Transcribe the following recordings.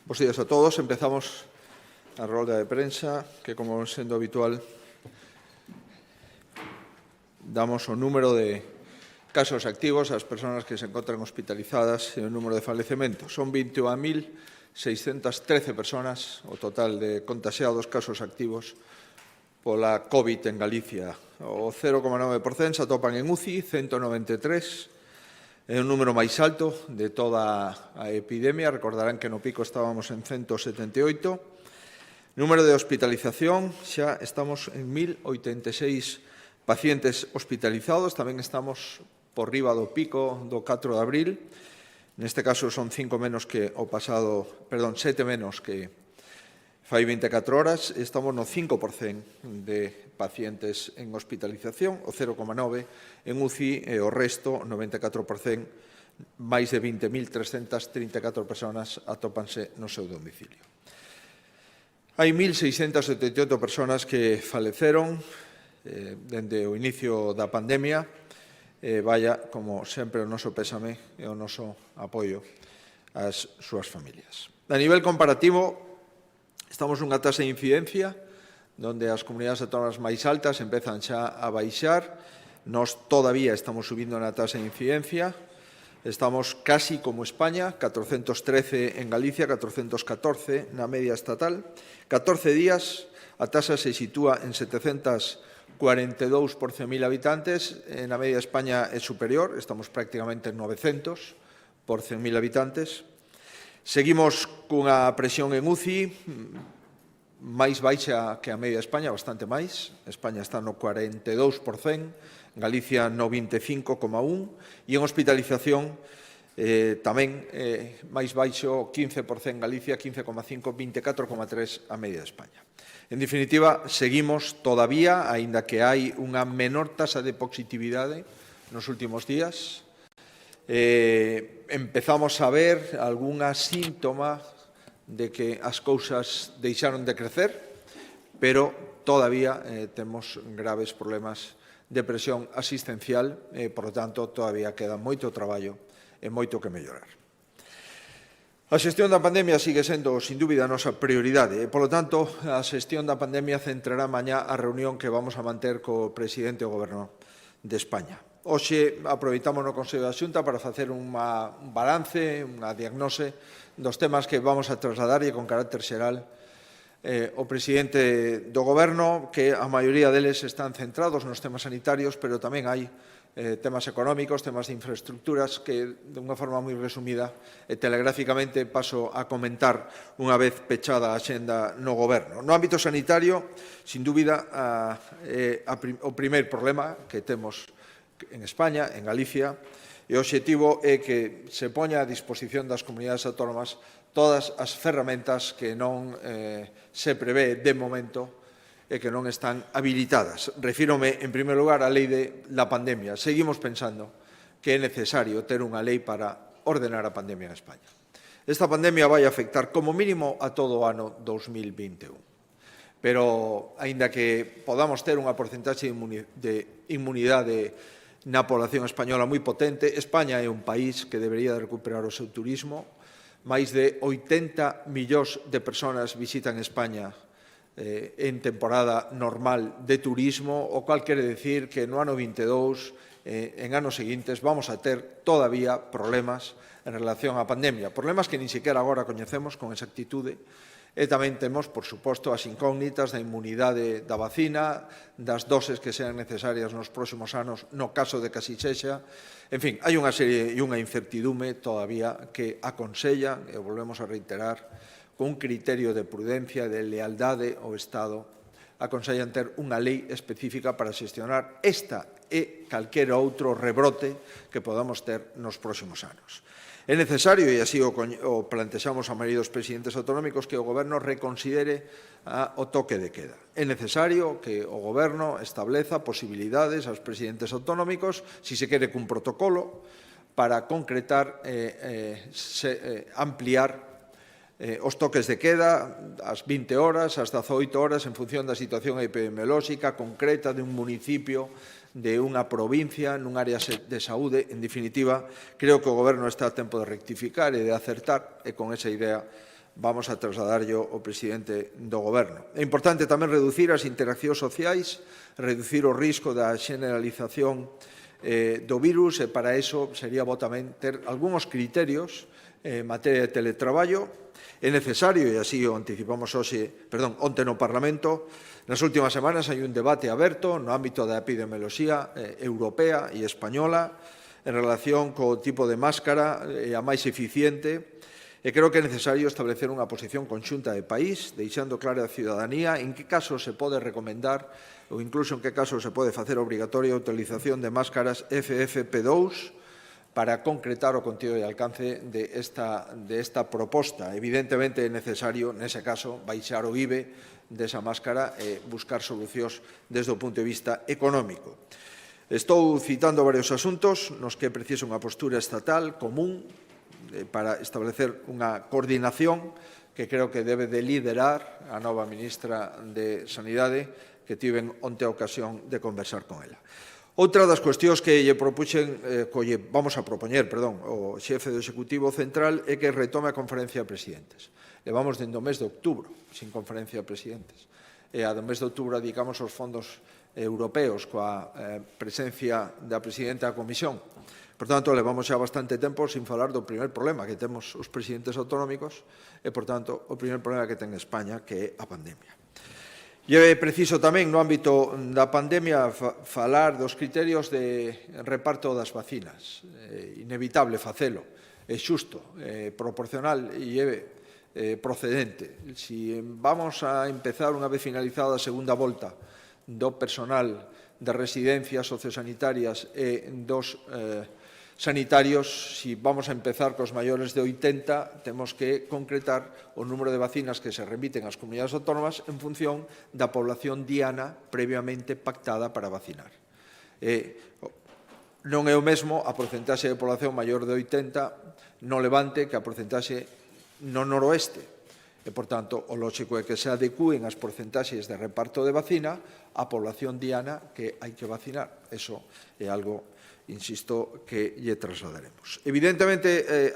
Bos días a todos. Empezamos a rolda de prensa, que, como sendo habitual, damos o número de casos activos ás persoas que se encontran hospitalizadas e o número de falecementos. Son 21.613 persoas o total de contaxiados casos activos pola COVID en Galicia. O 0,9% se atopan en UCI, 193. É un número máis alto de toda a epidemia. Recordarán que no pico estábamos en 178. Número de hospitalización, xa estamos en 1.086 pacientes hospitalizados. Tamén estamos por riba do pico do 4 de abril. Neste caso son 7 menos que fai 24 horas. Estamos no 5% de pacientes en hospitalización, o 0,9% en UCI e o resto, 94%, máis de 20.334 persoas atópanse no seu domicilio. Hai 1.678 persoas que faleceron dende o inicio da pandemia. Vaya, como sempre, o noso pésame e o noso apoio ás súas familias. A nivel comparativo, estamos nunha tasa de incidencia onde as comunidades autónomas máis altas empezan xa a baixar. Nós todavía estamos subindo na tasa de incidencia. Estamos casi como España, 413 en Galicia, 414 na media estatal. 14 días, a tasa se sitúa en 742 por 100.000 habitantes. Na media de España é superior, estamos prácticamente en 900 por 100.000 habitantes. Seguimos cunha presión en UCI máis baixa que a media de España, bastante máis. España está no 42%, Galicia no 25,1%, e en hospitalización tamén máis baixo, 15% Galicia, 15,5%, 24,3% a media de España. En definitiva, seguimos todavía, aínda que hai unha menor tasa de positividade nos últimos días. Empezamos a ver algunha síntoma de que as cousas deixaron de crecer, pero todavía temos graves problemas de presión asistencial e, por lo tanto, todavía queda moito traballo e moito que mellorar. A xestión da pandemia sigue sendo, sin dúbida, a nosa prioridade e, por lo tanto, a xestión da pandemia centrará mañá a reunión que vamos a manter co presidente do Goberno de España. Hoxe aproveitamos no Consello da Xunta para facer un balance, unha diagnose dos temas que vamos a trasladar e con carácter xeral o presidente do Goberno, que a maioría deles están centrados nos temas sanitarios, pero tamén hai temas económicos, temas de infraestructuras que, de unha forma moi resumida e telegráficamente, paso a comentar unha vez pechada a axenda no Goberno. No ámbito sanitario, sin dúbida, o primeiro problema que temos en España, en Galicia, e o obxectivo é que se poña a disposición das comunidades autónomas todas as ferramentas que non se prevé de momento e que non están habilitadas. Refírome, en primeiro lugar, á lei da pandemia. Seguimos pensando que é necesario ter unha lei para ordenar a pandemia en España. Esta pandemia vai afectar como mínimo a todo o ano 2021. Pero, aínda que podamos ter unha porcentaxe de inmunidade na población española moi potente, España é un país que debería de recuperar o seu turismo. Máis de 80 millóns de persoas visitan España en temporada normal de turismo, o cual quere decir que no ano 22, en anos seguintes, vamos a ter todavía problemas en relación á pandemia. Problemas que nin sequera agora coñecemos con exactitude. E tamén temos, por suposto, as incógnitas da inmunidade da vacina, das doses que sean necesarias nos próximos anos, no caso de que así sexa. En fin, hai unha serie e unha incertidume todavía que aconsellan, e volvemos a reiterar, con un criterio de prudencia e de lealdade ao Estado, aconsellan ter unha lei específica para xestionar esta e calquera outro rebrote que podamos ter nos próximos anos. É necesario, e así o plantexamos a maioría dos presidentes autonómicos, que o Goberno reconsidere o toque de queda. É necesario que o Goberno estableza posibilidades aos presidentes autonómicos, si se quere cun protocolo, para concretar, ampliar os toques de queda ás 20 horas, ás 18 horas, en función da situación epidemiolóxica concreta de un municipio, de unha provincia, nun área de saúde. En definitiva, creo que o Goberno está a tempo de rectificar e de acertar, e con esa idea vamos a trasladarlo ao presidente do Goberno. É importante tamén reducir as interaccións sociais, reducir o risco da generalización do virus, e para iso sería bo tamén ter algúns criterios en materia de teletraballo. É necesario, e así o anticipamos onte no Parlamento, nas últimas semanas hai un debate aberto no ámbito da epidemioloxía europea e española en relación co tipo de máscara a máis eficiente, e creo que é necesario establecer unha posición conxunta de país, deixando clara a ciudadanía en que caso se pode recomendar ou incluso en que caso se pode facer obrigatoria a utilización de máscaras FFP2 para concretar o contido e alcance de esta proposta. Evidentemente é necesario, nese caso, baixar o IVE desa máscara e buscar solucións desde o punto de vista económico. Estou citando varios asuntos nos que é preciso unha postura estatal común para establecer unha coordinación que creo que debe de liderar a nova ministra de Sanidade, que tiven onte a ocasión de conversar con ela. Outra das cuestións que vamos a propoñer ao xefe do Executivo Central é que retome a conferencia de presidentes. Levamos dende o mes de outubro sin conferencia de presidentes. E ao mes de outubro dedicamos os fondos europeos coa presencia da presidenta da Comisión. Por tanto, levamos xa bastante tempo sin falar do primer problema que temos os presidentes autonómicos e, por tanto, o primer problema que ten España, que é a pandemia. E é preciso tamén, no ámbito da pandemia, falar dos criterios de reparto das vacinas. É inevitable facelo, é xusto, é proporcional e é procedente. Si vamos a empezar, unha vez finalizada a segunda volta, do personal das residencias sociosanitarias e dos sanitarios, si vamos a empezar cos maiores de 80, temos que concretar o número de vacinas que se remiten ás comunidades autónomas en función da población diana previamente pactada para vacinar. Non é o mesmo a porcentaxe de población maior de 80 no Levante que a porcentaxe no noroeste. E, por tanto, o lógico é que se adecúen as porcentaxes de reparto de vacina á población diana que hai que vacinar. Eso é algo, insisto, que lle trasladaremos. Evidentemente,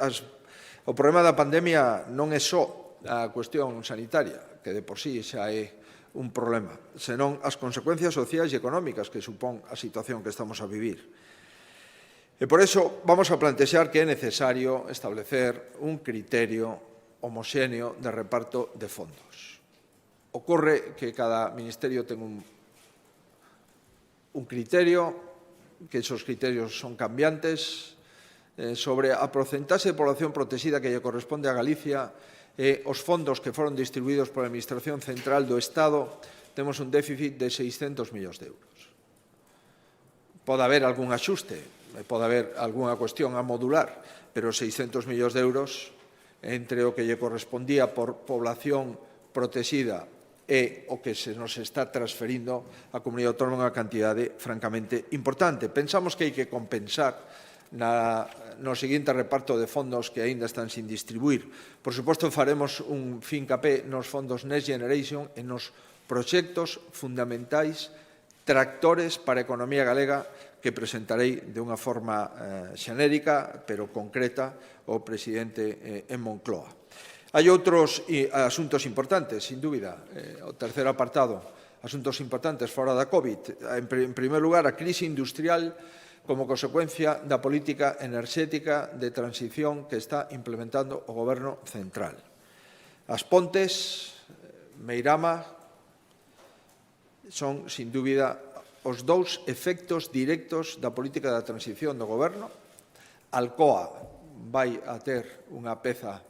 o problema da pandemia non é só a cuestión sanitaria, que de por sí xa é un problema, senón as consecuencias sociais e económicas que supón a situación que estamos a vivir. E por iso vamos a plantexar que é necesario establecer un criterio homoxéneo de reparto de fondos. Ocorre que cada ministerio ten un criterio, que esos criterios son cambiantes, sobre a porcentaxe de población protexida que lle corresponde a Galicia e os fondos que foron distribuídos pola Administración Central do Estado, temos un déficit de 600 millóns de euros. Pode haber algún axuste, pode haber algunha cuestión a modular, pero 600 millóns de euros entre o que lle correspondía por población protexida e o que se nos está transferindo á comunidade autónoma unha cantidade francamente importante. Pensamos que hai que compensar no seguinte reparto de fondos que aínda están sin distribuir. Por suposto, faremos un fincapé nos fondos Next Generation e nos proxectos fundamentais tractores para a economía galega que presentarei de unha forma xenérica, pero concreta, ao presidente en Moncloa. Hai outros asuntos importantes, sin dúbida. O terceiro apartado, asuntos importantes fora da COVID. En primer lugar, a crise industrial como consecuencia da política enerxética de transición que está implementando o Goberno central. As Pontes, Meirama, son, sin dúbida, os dous efectos directos da política da transición do Goberno. Alcoa vai a ter unha peza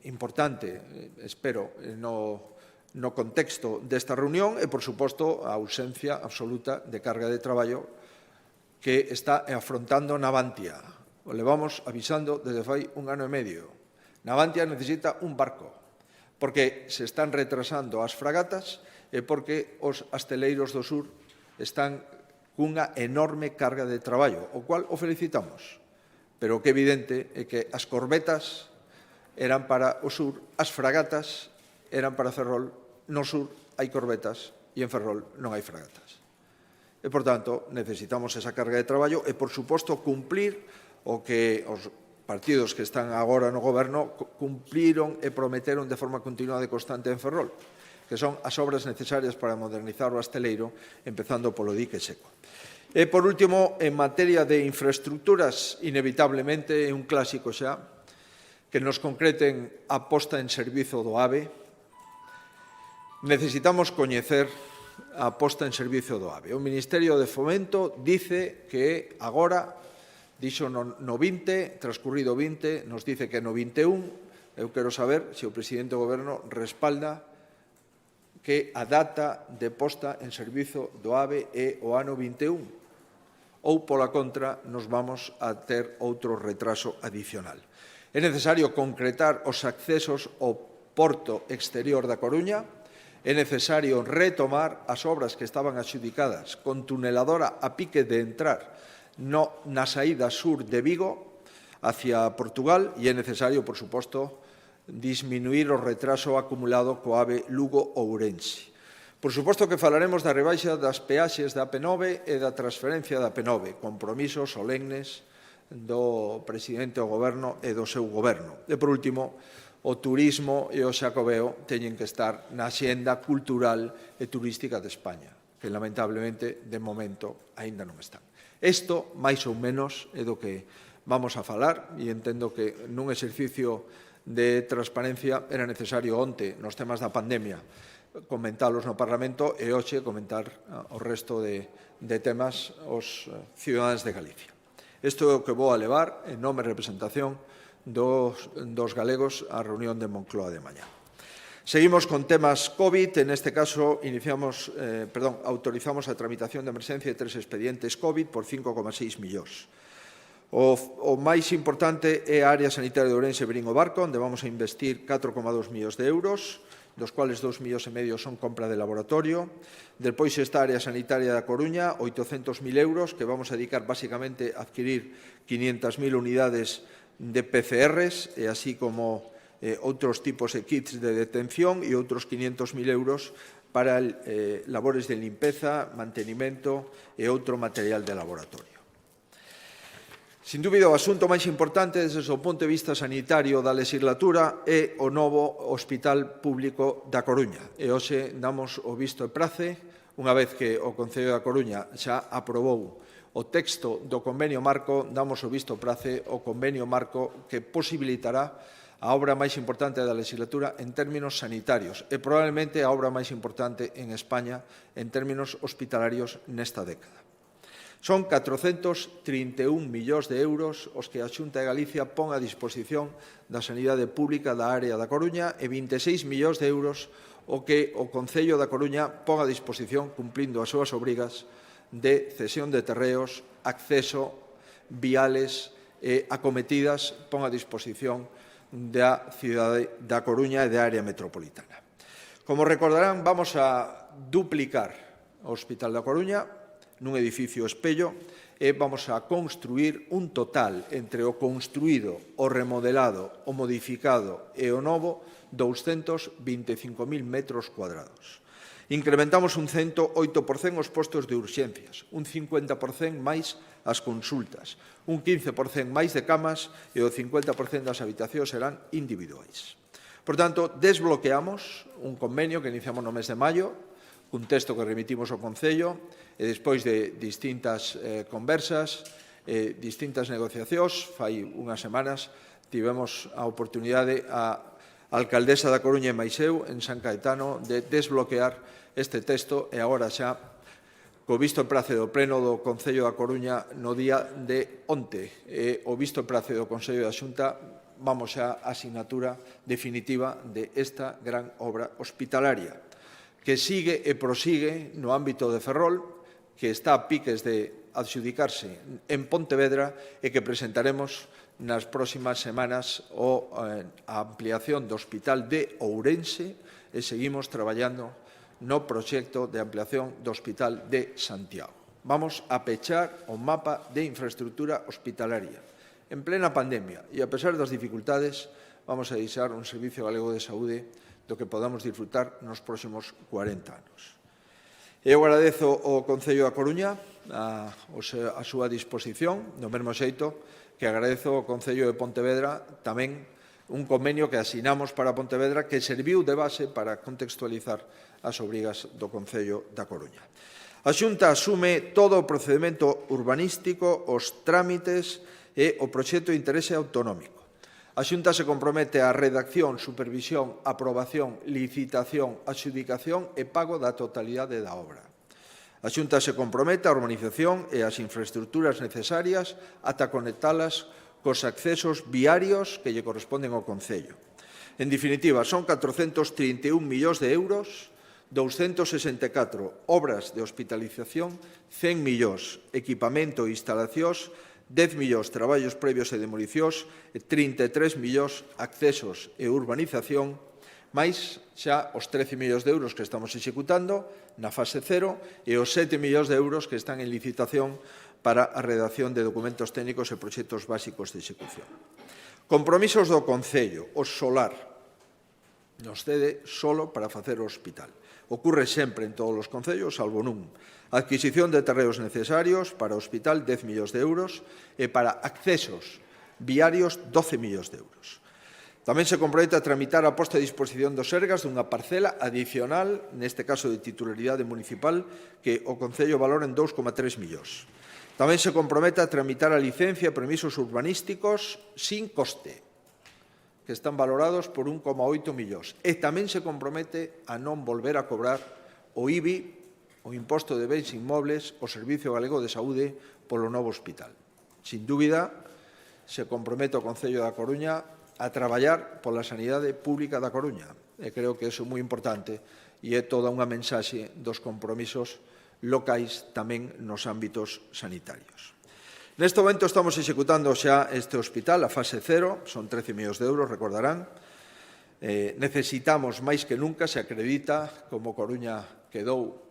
importante, espero, no contexto desta reunión e, por suposto, a ausencia absoluta de carga de traballo que está afrontando Navantia. O levamos avisando desde fai un ano e medio. Navantia necesita un barco, porque se están retrasando as fragatas e porque os asteleiros do sur están cunha enorme carga de traballo, o cual o felicitamos. Pero o que é evidente é que as corbetas eran para o sur, as fragatas eran para Ferrol, no sur hai corbetas e en Ferrol non hai fragatas. E, por tanto, necesitamos esa carga de traballo e, por suposto, cumplir o que os partidos que están agora no goberno cumpriron e prometeron de forma continuada e constante en Ferrol, que son as obras necesarias para modernizar o Asteleiro, empezando polo dique seco. E, por último, en materia de infraestructuras, inevitablemente é un clásico xa, que nos concreten a posta en servizo do AVE. Necesitamos coñecer a posta en servizo do AVE. O Ministerio de Fomento dice que agora, dixo no 20, transcurrido 20, nos dice que no 21. Eu quero saber se o presidente do Goberno respalda que a data de posta en servizo do AVE é o ano 21. Ou, pola contra, nos vamos a ter outro retraso adicional. É necesario concretar os accesos ao porto exterior da Coruña. É necesario retomar as obras que estaban adxudicadas con tuneladora a pique de entrar na saída sur de Vigo hacia Portugal e é necesario, por suposto, disminuir o retraso acumulado co AVE Lugo-Ourense. Por suposto que falaremos da rebaixa das peaxes da AP9 e da transferencia da AP9, compromisos solemnes do presidente do Goberno e do seu Goberno. E, por último, o turismo e o xacobeo teñen que estar na axenda cultural e turística de España, que lamentablemente, de momento, aínda non están. Isto, máis ou menos, é do que vamos a falar e entendo que nun exercicio de transparencia era necesario onte, nos temas da pandemia, comentalos no Parlamento e hoxe comentar o resto de temas aos cidadáns de Galicia. Isto é o que vou a levar en nome e representación dos galegos á reunión de Moncloa de mañá. Seguimos con temas COVID. En este caso, autorizamos a tramitación de emerxencia de 3 expedientes COVID por 5,6 millóns. O máis importante é a área sanitaria de Ourense e Verín o Barco, onde vamos a investir 4,2 millóns de euros, dos cuales 2,5 millóns son compra de laboratorio. Despois esta área sanitaria da Coruña, 800.000 euros, que vamos a dedicar basicamente a adquirir 500.000 unidades de PCRs, e así como outros tipos de kits de detención e outros 500.000 euros para labores de limpeza, mantenimento e outro material de laboratorio. Sin dúbida, o asunto máis importante desde o punto de vista sanitario da legislatura é o novo Hospital Público da Coruña. E hoxe damos o visto e prace, unha vez que o Concello da Coruña xa aprobou o texto do convenio marco, damos o visto prace ao convenio marco que posibilitará a obra máis importante da legislatura en términos sanitarios e probablemente a obra máis importante en España en términos hospitalarios nesta década. Son 431 millóns de euros os que a Xunta de Galicia pon a disposición da sanidade pública da área da Coruña e 26 millóns de euros o que o Concello da Coruña pon a disposición, cumplindo as súas obrigas, de cesión de terreos, acceso, viales e acometidas, pon a disposición da cidade da Coruña e da área metropolitana. Como recordarán, vamos a duplicar o Hospital da Coruña nun edificio espello e vamos a construir un total entre o construído, o remodelado, o modificado e o novo 225.000 metros cuadrados. Incrementamos un 108% os postos de urxencias, un 50% máis as consultas, un 15% máis de camas e o 50% das habitacións serán individuais. Por tanto, desbloqueamos un convenio que iniciamos no mes de maio, un texto que remitimos ao Concello e despois de distintas conversas, distintas negociacións, fai unhas semanas tivemos a oportunidade a alcaldesa da Coruña e Maiseu en San Caetano de desbloquear este texto e agora xa, co visto e prace do Pleno do Concello da Coruña no día de onte e o visto e prace do Consello da Xunta, vamos xa á asignatura definitiva de esta gran obra hospitalaria, que sigue e prosigue no ámbito de Ferrol, que está a piques de adxudicarse en Pontevedra e que presentaremos nas próximas semanas a ampliación do Hospital de Ourense e seguimos traballando no proxecto de ampliación do Hospital de Santiago. Vamos a pechar o mapa de infraestructura hospitalaria. En plena pandemia e a pesar das dificultades, vamos a deixar un servicio galego de saúde do que podamos disfrutar nos próximos 40 anos. Eu agradezo ao Concello da Coruña a súa disposición, do mesmo xeito que agradezo ao Concello de Pontevedra tamén un convenio que asinamos para Pontevedra que serviu de base para contextualizar as obrigas do Concello da Coruña. A Xunta asume todo o procedemento urbanístico, os trámites e o proxecto de interese autonómico. A Xunta se compromete á redacción, supervisión, aprobación, licitación, adxudicación e pago da totalidade da obra. A Xunta se compromete á urbanización e ás infraestructuras necesarias ata conectalas cos accesos viarios que lle corresponden ao Concello. En definitiva, son 431 millóns de euros, 264 obras de hospitalización, 100 millóns equipamento e instalacións, 10 millóns traballos previos e demolicións e 33 millóns accesos e urbanización, máis xa os 13 millóns de euros que estamos executando na fase 0 e os 7 millóns de euros que están en licitación para a redacción de documentos técnicos e proxectos básicos de execución. Compromisos do Concello, o solar, nos cede solo para facer o hospital. Ocurre sempre en todos os concellos, salvo nun. Adquisición de terreos necesarios para o hospital, 10 millóns de euros, e para accesos viarios, 12 millóns de euros. Tamén se compromete a tramitar a posta a disposición dos Sergas dunha parcela adicional, neste caso de titularidade municipal, que o Concello valora en 2,3 millóns. Tamén se compromete a tramitar a licencia e permisos urbanísticos sin coste, que están valorados por 1,8 millóns. E tamén se compromete a non volver a cobrar o IBI, o Imposto de Bens Inmobles, o Servicio Galego de Saúde polo novo hospital. Sin dúbida, se compromete o Concello da Coruña a traballar pola sanidade pública da Coruña. E creo que iso é moi importante e é toda unha mensaxe dos compromisos locais tamén nos ámbitos sanitarios. Neste momento estamos executando xa este hospital, a fase 0, son 13 millóns de euros, recordarán. Necesitamos máis que nunca, se acredita, como Coruña quedou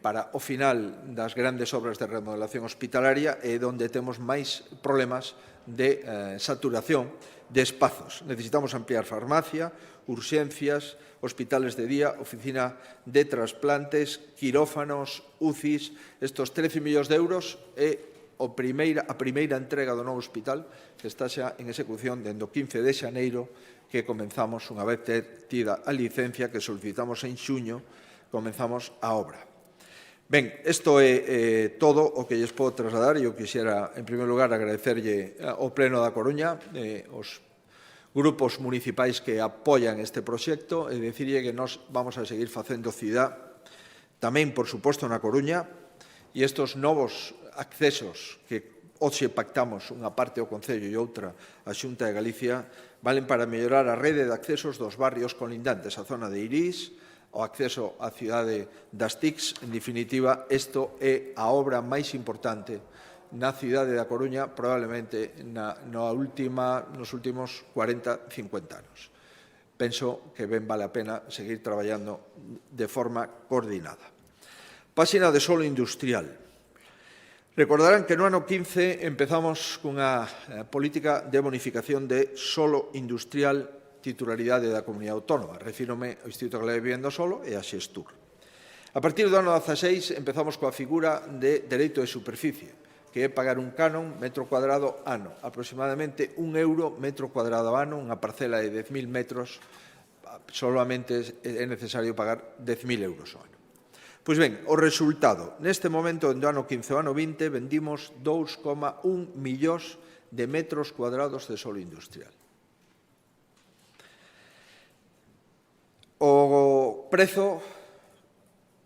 para o final das grandes obras de remodelación hospitalaria e onde temos máis problemas de saturación de espazos. Necesitamos ampliar farmacia, urxencias, hospitales de día, oficina de trasplantes, quirófanos, UCIs. Estos 13 millóns de euros é a primeira entrega do novo hospital que está xa en execución dende o 15 de xaneiro que comenzamos, unha vez tida a licencia que solicitamos en xuño, comenzamos a obra. Ben, isto é todo o que lles podo trasladar e eu quixera, en primeiro lugar, agradecerlle ao Pleno da Coruña, os grupos municipais que apoian este proxecto e dicirlle que nós vamos a seguir facendo cidade tamén, por suposto, na Coruña e estes novos accesos que hoxe pactamos unha parte ao Concello e outra a Xunta de Galicia valen para mellorar a rede de accesos dos barrios colindantes, a zona de Irís, o acceso á cidade das TICs. En definitiva, isto é a obra máis importante na cidade da Coruña, probablemente nos últimos 40, 50 anos. Penso que ben vale a pena seguir traballando de forma coordinada. Páxina de solo industrial. Recordarán que no ano 15 empezamos cunha política de bonificación de solo industrial titularidade da Comunidade Autónoma. Refírome ao Instituto Galego de Vivenda Solo e a Xestur. A partir do ano 16 empezamos coa figura de dereito de superficie, que é pagar un canon metro cuadrado ano, aproximadamente €1 metro cuadrado ano, unha parcela de 10.000 metros, solamente é necesario pagar 10.000 euros ao ano. Pois ben, o resultado, neste momento, do ano 15 ao ano 20, vendimos 2,1 millóns de metros cuadrados de solo industrial. O prezo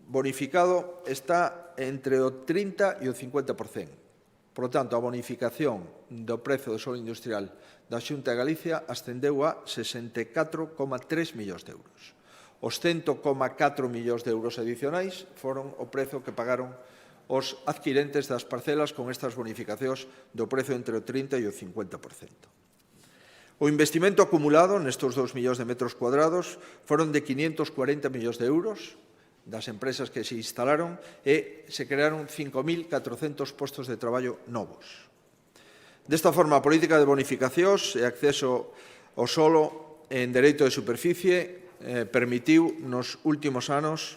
bonificado está entre o 30 e o 50%. Por lo tanto, a bonificación do prezo do solo industrial da Xunta de Galicia ascendeu a 64,3 millóns de euros. Os 100,4 millóns de euros adicionais foron o prezo que pagaron os adquirentes das parcelas con estas bonificacións do prezo entre o 30 e o 50%. O investimento acumulado nestes 2 millóns de metros cuadrados foron de 540 millóns de euros das empresas que se instalaron e se crearon 5.400 postos de traballo novos. Desta forma, a política de bonificacións e acceso ao solo en dereito de superficie permitiu nos últimos anos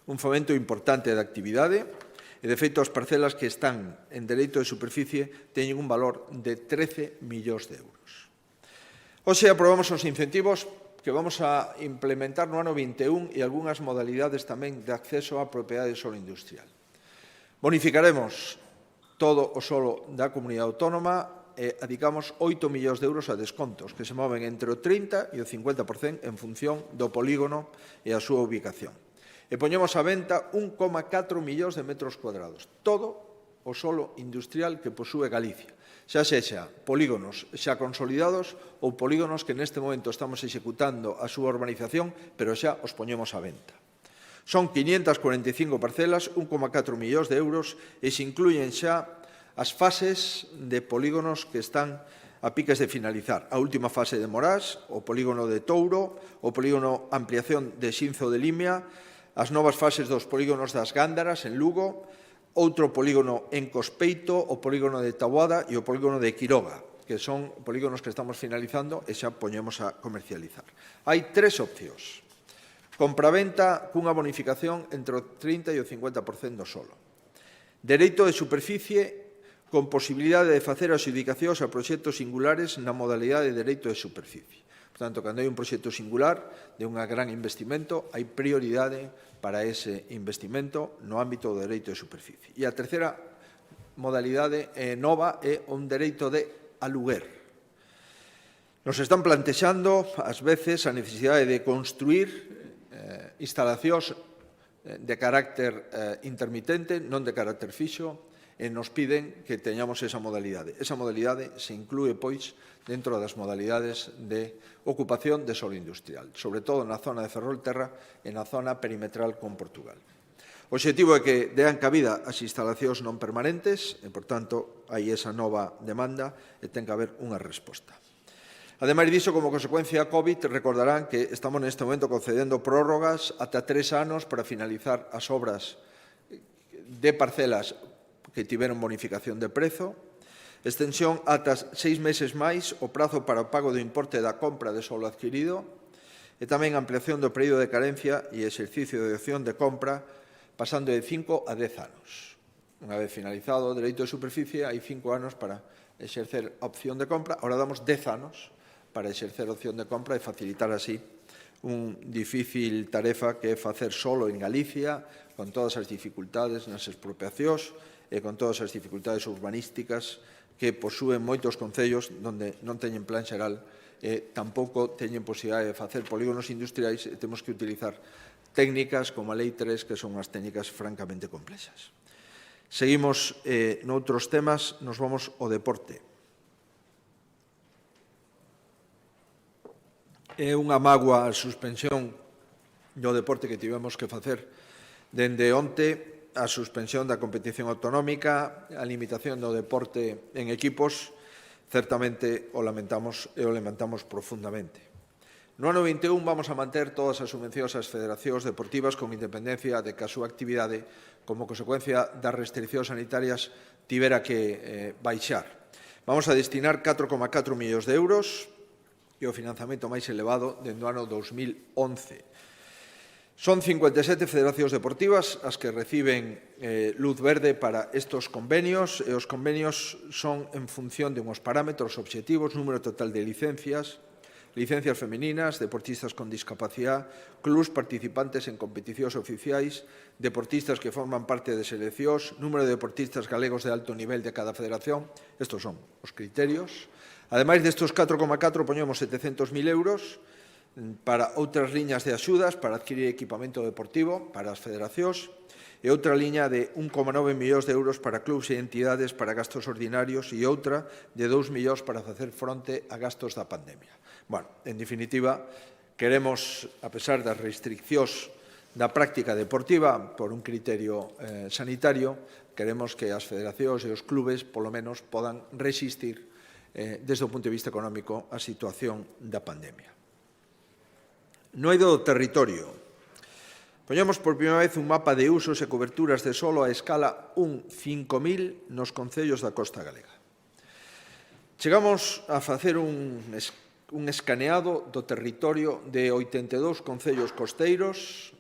un fomento importante da actividade E, de feito, as parcelas que están en dereito de superficie teñen un valor de 13 millóns de euros. Hoxe aprobamos os incentivos que vamos a implementar no ano 21 e algunhas modalidades tamén de acceso á propiedade de solo industrial. Bonificaremos todo o solo da comunidade autónoma e adicamos 8 millóns de euros a descontos que se moven entre o 30% e o 50% en función do polígono e a súa ubicación. E poñemos á venta 1,4 millóns de metros cuadrados, todo o solo industrial que posúe Galicia, xa sexa polígonos xa consolidados ou polígonos que neste momento estamos executando a súa urbanización, pero xa os poñemos á venta. Son 545 parcelas, 1,4 millóns de euros e se incluyen xa as fases de polígonos que están a piques de finalizar. A última fase de Morás, o polígono de Touro, o polígono ampliación de Xinzo de Limia, as novas fases dos polígonos das Gándaras en Lugo, outro polígono en Cospeito, o polígono de Taboada e o polígono de Quiroga, que son polígonos que estamos finalizando e xa poñemos a comercializar. Hai tres opcións. Compraventa cunha bonificación entre o 30% e o 50% do solo. Dereito de superficie con posibilidade de facer adxudicacións a proxectos singulares na modalidade de dereito de superficie. Por tanto, cando hai un proxecto singular de un gran investimento, hai prioridade para ese investimento no ámbito do dereito de superficie. E a terceira modalidade nova é un dereito de aluguer. Nos están plantexando, ás veces, a necesidade de construir instalacións de carácter intermitente, non de carácter fixo, e nos piden que teñamos esa modalidade. Esa modalidade se inclúe, pois, dentro das modalidades de ocupación de solo industrial, sobre todo na zona de Ferrolterra e na zona perimetral con Portugal. O obxectivo é que dean cabida as instalacións non permanentes e, por tanto, hai esa nova demanda e ten que haber unha resposta. Ademais diso, como consecuencia da COVID, recordarán que estamos neste momento concedendo prórrogas ata 3 anos para finalizar as obras de parcelas que tiveron bonificación de prezo, extensión ata 6 meses máis o prazo para o pago do importe da compra de solo adquirido e tamén ampliación do período de carencia e exercicio de opción de compra pasando de 5 a 10 anos. Unha vez finalizado o dereito de superficie, hai 5 anos para exercer a opción de compra, ahora damos 10 anos para exercer a opción de compra e facilitar así un difícil tarefa que é facer solo en Galicia, con todas as dificultades nas expropiacións e con todas as dificultades urbanísticas que posúen moitos concellos onde non teñen plan xeral e tampouco teñen posibilidade de facer polígonos industriais e temos que utilizar técnicas como a Lei 3, que son unhas técnicas francamente complexas. Seguimos noutros temas, nos vamos ao deporte. É unha mágoa a suspensión do deporte que tivemos que facer dende onte, a suspensión da competición autonómica, a limitación do deporte en equipos, certamente o lamentamos e o lamentamos profundamente. No ano 21 vamos a manter todas as subvencións ás federacións deportivas con independencia de que a súa actividade, como consecuencia das restriccións sanitarias, tivera que baixar. Vamos a destinar 4,4 millóns de euros e o financiamento máis elevado dende o ano 2011. Son 57 federacións deportivas as que reciben luz verde para estes convenios e os convenios son en función de unhos parámetros obxectivos, número total de licencias femininas, deportistas con discapacidade, clubs participantes en competicións oficiais, deportistas que forman parte de seleccións, número de deportistas galegos de alto nivel de cada federación. Estes son os criterios. Ademais destes 4,4 poñemos 700.000 euros para outras liñas de axudas para adquirir equipamento deportivo para as federacións e outra liña de 1,9 millóns de euros para clubs e entidades para gastos ordinarios e outra de 2 millóns para facer fronte a gastos da pandemia. Bueno, en definitiva, queremos, a pesar das restriccións da práctica deportiva por un criterio sanitario, queremos que as federacións e os clubes, polo menos, podan resistir desde o punto de vista económico a situación da pandemia. No eido do territorio. Poñemos por primeira vez un mapa de usos e coberturas de solo a escala 1:5000 nos concellos da costa galega. Chegamos a facer un escaneado do territorio de 82 concellos costeiros,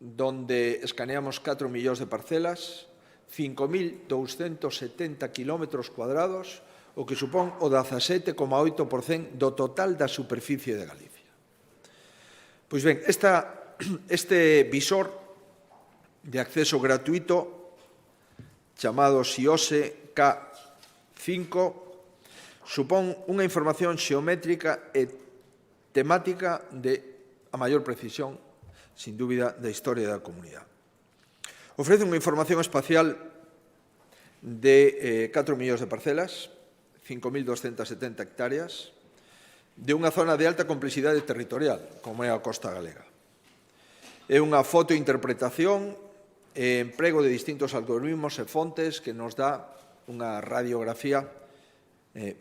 donde escaneamos 4 millóns de parcelas, 5.270 kilómetros cuadrados, o que supón o 17,8% do total da superficie de Galicia. Pois ben, este visor de acceso gratuito chamado SIOSE K5 supón unha información xeométrica e temática de a maior precisión, sin dúbida, da historia da comunidade. Ofrece unha información espacial de 4 millóns de parcelas, 5.270 hectáreas, de unha zona de alta complexidade territorial, como é a costa galega. É unha fotointerpretación e emprego de distintos algoritmos e fontes que nos dá unha radiografía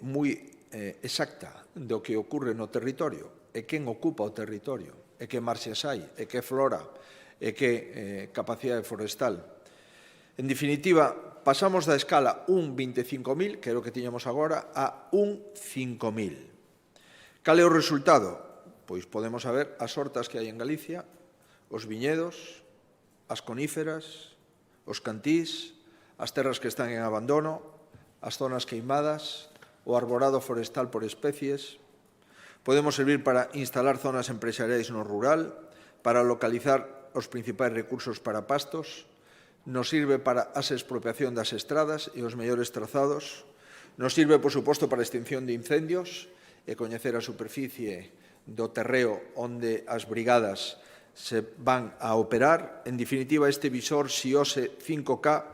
moi exacta do que ocorre no territorio, e quen ocupa o territorio, e que marxes hai, e que flora, e que capacidade forestal. En definitiva, pasamos da escala 1,25.000, que é o que tiñamos agora, a 1,5.000. Cal é o resultado? Pois podemos saber as hortas que hai en Galicia, os viñedos, as coníferas, os cantís, as terras que están en abandono, as zonas queimadas, o arborado forestal por especies. Podemos servir para instalar zonas empresariais no rural, para localizar os principais recursos para pastos, nos sirve para a expropiación das estradas e os mellores trazados, nos sirve, por suposto, para a extinción de incendios e coñecer a superficie do terreo onde as brigadas se van a operar. En definitiva, este visor SIOSE 5K,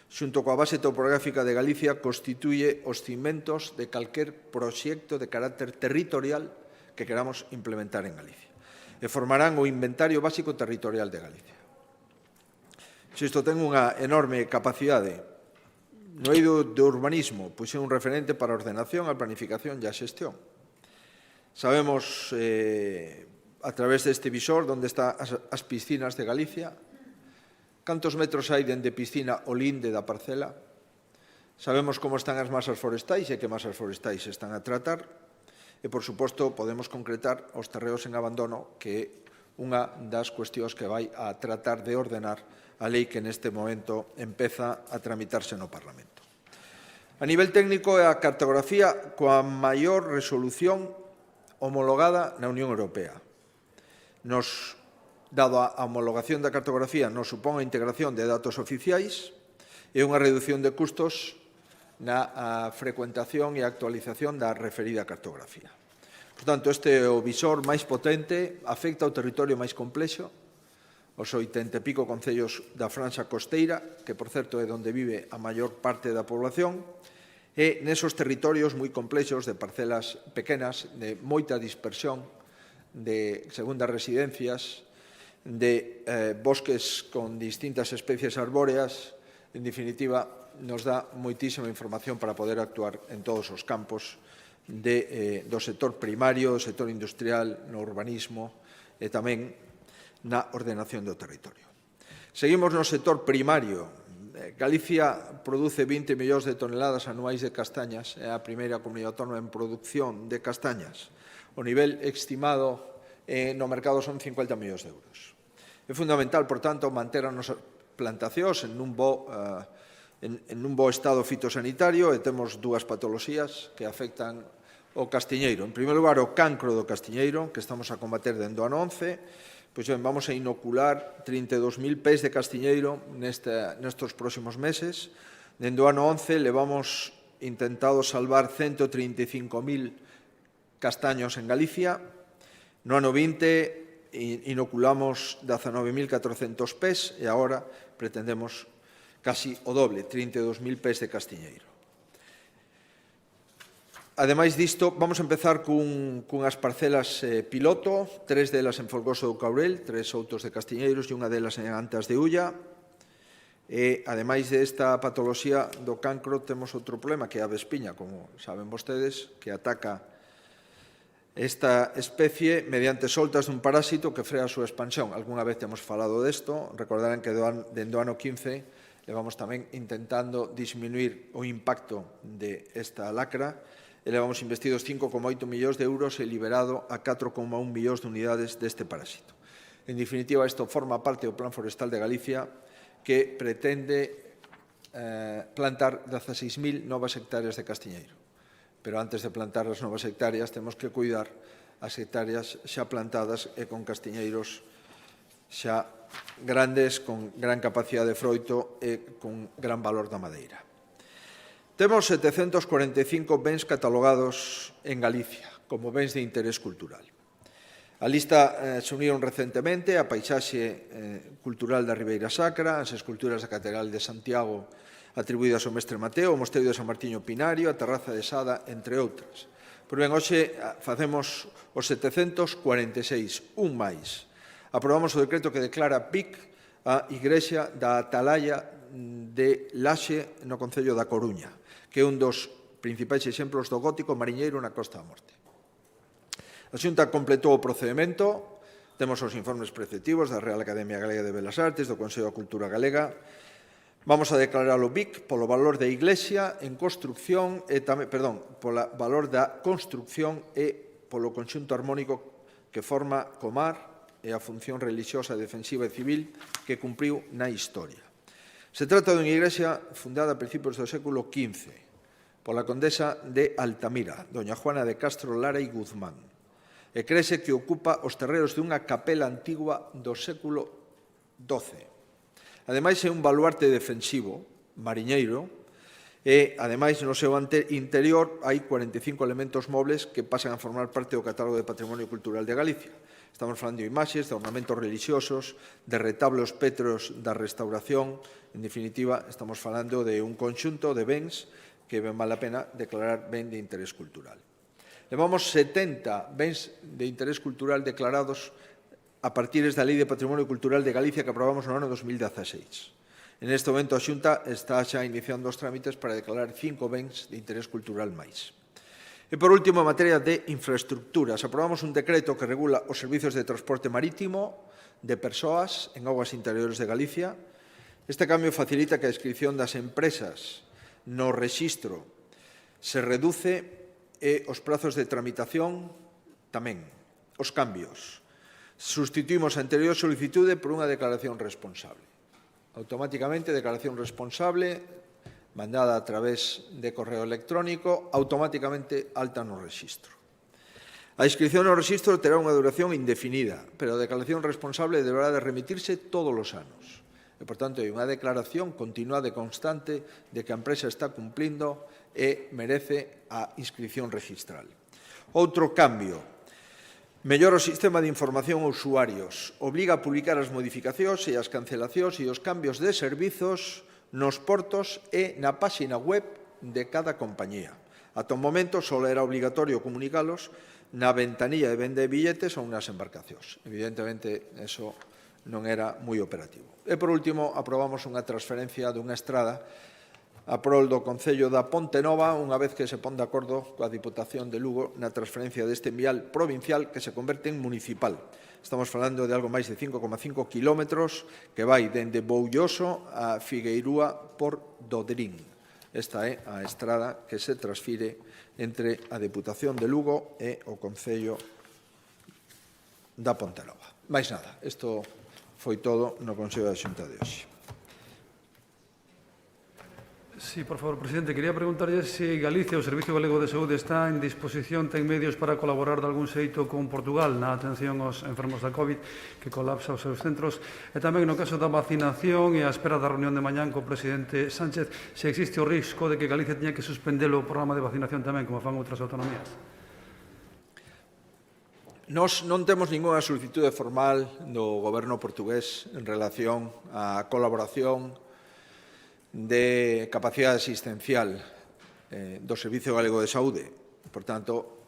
xunto coa base topográfica de Galicia, constituye os cimentos de calquer proxecto de carácter territorial que queramos implementar en Galicia, e formarán o inventario básico territorial de Galicia. Isto ten unha enorme capacidade. No eido de urbanismo, pois é un referente para a ordenación, a planificación e a xestión. Sabemos, a través deste visor, onde están as piscinas de Galicia, cantos metros hai dende piscina ao linde da parcela. Sabemos como están as masas forestais e que masas forestais se están a tratar. E, por suposto, podemos concretar os terreos en abandono, que é unha das cuestións que vai a tratar de ordenar a lei que neste momento empeza a tramitarse no Parlamento. A nivel técnico é a cartografía coa maior resolución homologada na Unión Europea. Dado a homologación da cartografía, nos supón a integración de datos oficiais e unha reducción de custos na frecuentación e actualización da referida cartografía. Por tanto, este é o visor máis potente, afecta ao territorio máis complexo, os 80 e pico concellos da franxa costeira, que, por certo, é onde vive a maior parte da población, e nesos territorios moi complexos de parcelas pequenas, de moita dispersión, de segundas residencias, de bosques con distintas especies arbóreas. En definitiva, nos dá moitísima información para poder actuar en todos os campos do sector primario, do sector industrial, no urbanismo e tamén na ordenación do territorio. Seguimos no sector primario. Galicia produce 20 millóns de toneladas anuais de castañas, é a primeira comunidade autónoma en produción de castañas. O nivel estimado no mercado son 50 millóns de euros. É fundamental, por tanto, manter as nosas plantacións en un bo estado fitosanitario, e temos dúas patoloxías que afectan o castiñeiro. En primeiro lugar, o cancro do castiñeiro, que estamos a combater dende o ano 11. Pois ben, vamos a inocular 32.000 pés de castiñeiro nestes próximos meses. Dende o ano 11 levamos intentado salvar 135.000 castaños en Galicia. No ano 20 inoculamos 19.400 pés e agora pretendemos casi o doble, 32.000 pés de castiñeiro. Ademais disto, vamos a empezar cunhas parcelas piloto, 3 delas en Folgoso do Caurel, 3 outos de castiñeiros e unha delas en Antas de Ulla. E, ademais desta patoloxía do cancro, temos outro problema, que é a avespiña, como saben vostedes, que ataca esta especie mediante soltas dun parásito que frea a súa expansión. Algúna vez temos falado desto, recordarán que dende o ano 15 levamos tamén intentando disminuir o impacto desta lacra, e levamos investidos 5,8 millóns de euros e liberado a 4,1 millóns de unidades deste parásito. En definitiva, isto forma parte do Plan Forestal de Galicia, que pretende plantar 16.000 novas hectáreas de castiñeiro. Pero antes de plantar as novas hectáreas temos que cuidar as hectáreas xa plantadas e con castiñeiros xa grandes, con gran capacidade de froito e con gran valor da madeira. Temos 745 bens catalogados en Galicia como bens de interés cultural. A lista se uniron recentemente a paisaxe cultural da Ribeira Sacra, as esculturas da Catedral de Santiago atribuídas ao mestre Mateo, o Mosteiro de San Martiño Pinario, a Terraza de Sada, entre outras. Por ben, hoxe facemos os 746, un máis. Aprobamos o decreto que declara PIC a Igrexa da Atalaya de Laxe no Concello da Coruña, que é un dos principais exemplos do gótico mariñeiro na Costa da Morte. A Xunta completou o procedimento, temos os informes preceptivos da Real Academia Galega de Belas Artes, do Consello da Cultura Galega. Vamos a declarar o BIC polo valor da Iglesia en construcción e tamén, polo valor da construcción e polo conxunto armónico que forma co mar e a función religiosa, defensiva e civil que cumpriu na historia. Se trata dunha igrexa fundada a principios do século XV pola condesa de Altamira, doña Juana de Castro Lara e Guzmán, e crese que ocupa os terreos dunha capela antigua do século XII. Ademais, é un baluarte defensivo, mariñeiro, e, ademais, no seu interior hai 45 elementos mobles que pasan a formar parte do catálogo de Patrimonio Cultural de Galicia. Estamos falando de imaxes, de ornamentos religiosos, de retablos pétreos da restauración. En definitiva, estamos falando de un conxunto de bens que ben vale a pena declarar ben de interés cultural. Levamos 70 bens de interés cultural declarados a partir da Lei de Patrimonio Cultural de Galicia que aprobamos no ano 2016. En este momento a Xunta está xa iniciando os trámites para declarar 5 bens de interés cultural máis. E, por último, en materia de infraestructuras, aprobamos un decreto que regula os servizos de transporte marítimo de persoas en augas interiores de Galicia. Este cambio facilita que a inscripción das empresas no rexistro se reduce e os prazos de tramitación tamén. Os cambios. Sustituímos a anterior solicitude por unha declaración responsable. Automáticamente, declaración responsable, mandada a través de correo electrónico, automáticamente alta no rexistro. A inscripción no rexistro terá unha duración indefinida, pero a declaración responsable deberá de remitirse todos os anos. E, por tanto, hai unha declaración continuada e constante de que a empresa está cumplindo e merece a inscripción registral. Outro cambio. Mellora o sistema de información aos usuarios. Obriga a publicar as modificacións e as cancelacións e os cambios de servizos nos portos e na páxina web de cada compañía. Ata o momento só era obligatorio comunicalos na ventanilla de venda de billetes ou nas embarcacións. Evidentemente, eso non era moi operativo. E, por último, aprobamos unha transferencia dunha estrada a prol do Concello da Pontenova, unha vez que se pon de acordo coa Diputación de Lugo na transferencia deste vial provincial que se converte en municipal. Estamos falando de algo máis de 5,5 kilómetros que vai dende Boulloso a Figueirúa por Dodrín. Esta é a estrada que se transfire entre a Deputación de Lugo e o Concello da Pontenova. Mais nada, isto foi todo no Consello da Xunta de hoxe. Sí, por favor, presidente, quería preguntarlle se Galicia, o Servicio Galego de Saúde, está en disposición, ten medios para colaborar de algún xeito con Portugal na atención aos enfermos da COVID que colapsa os seus centros, e tamén no caso da vacinación e a espera da reunión de mañán co presidente Sánchez, se existe o risco de que Galicia teña que suspender o programa de vacinación tamén, como fan outras autonomías. Nós non temos ninguna solicitude formal do goberno portugués en relación á colaboración de capacidade asistencial do Servicio Galego de Saúde. Por tanto,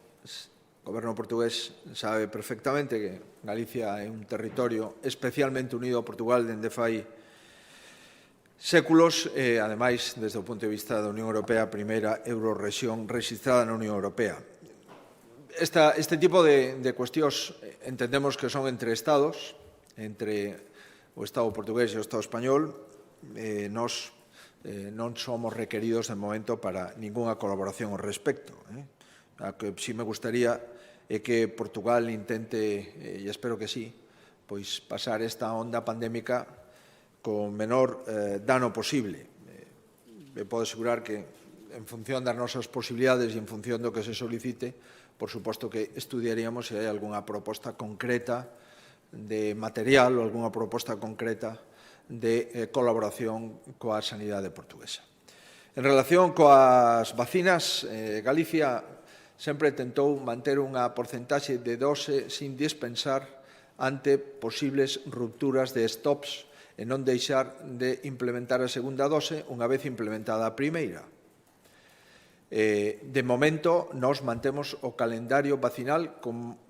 o goberno portugués sabe perfectamente que Galicia é un territorio especialmente unido a Portugal dende fai séculos e, ademais, desde o punto de vista da Unión Europea, a primeira eurorrexión registrada na Unión Europea. Este tipo de cuestións entendemos que son entre Estados, entre o Estado portugués e o Estado español. Nós non somos requeridos de momento para ningunha colaboración ao respecto. A que si me gustaría é que Portugal intente, e espero que sí, pois pasar esta onda pandémica con menor dano posible. me podo asegurar que en función das nosas posibilidades e en función do que se solicite, por suposto que estudiaríamos se hai algunha proposta concreta de material ou algunha proposta concreta de colaboración coa sanidade portuguesa. En relación coas vacinas, Galicia sempre tentou manter unha porcentaxe de dose sin dispensar ante posibles rupturas de stops e non deixar de implementar a segunda dose unha vez implementada a primeira. De momento, nós mantemos o calendario vacinal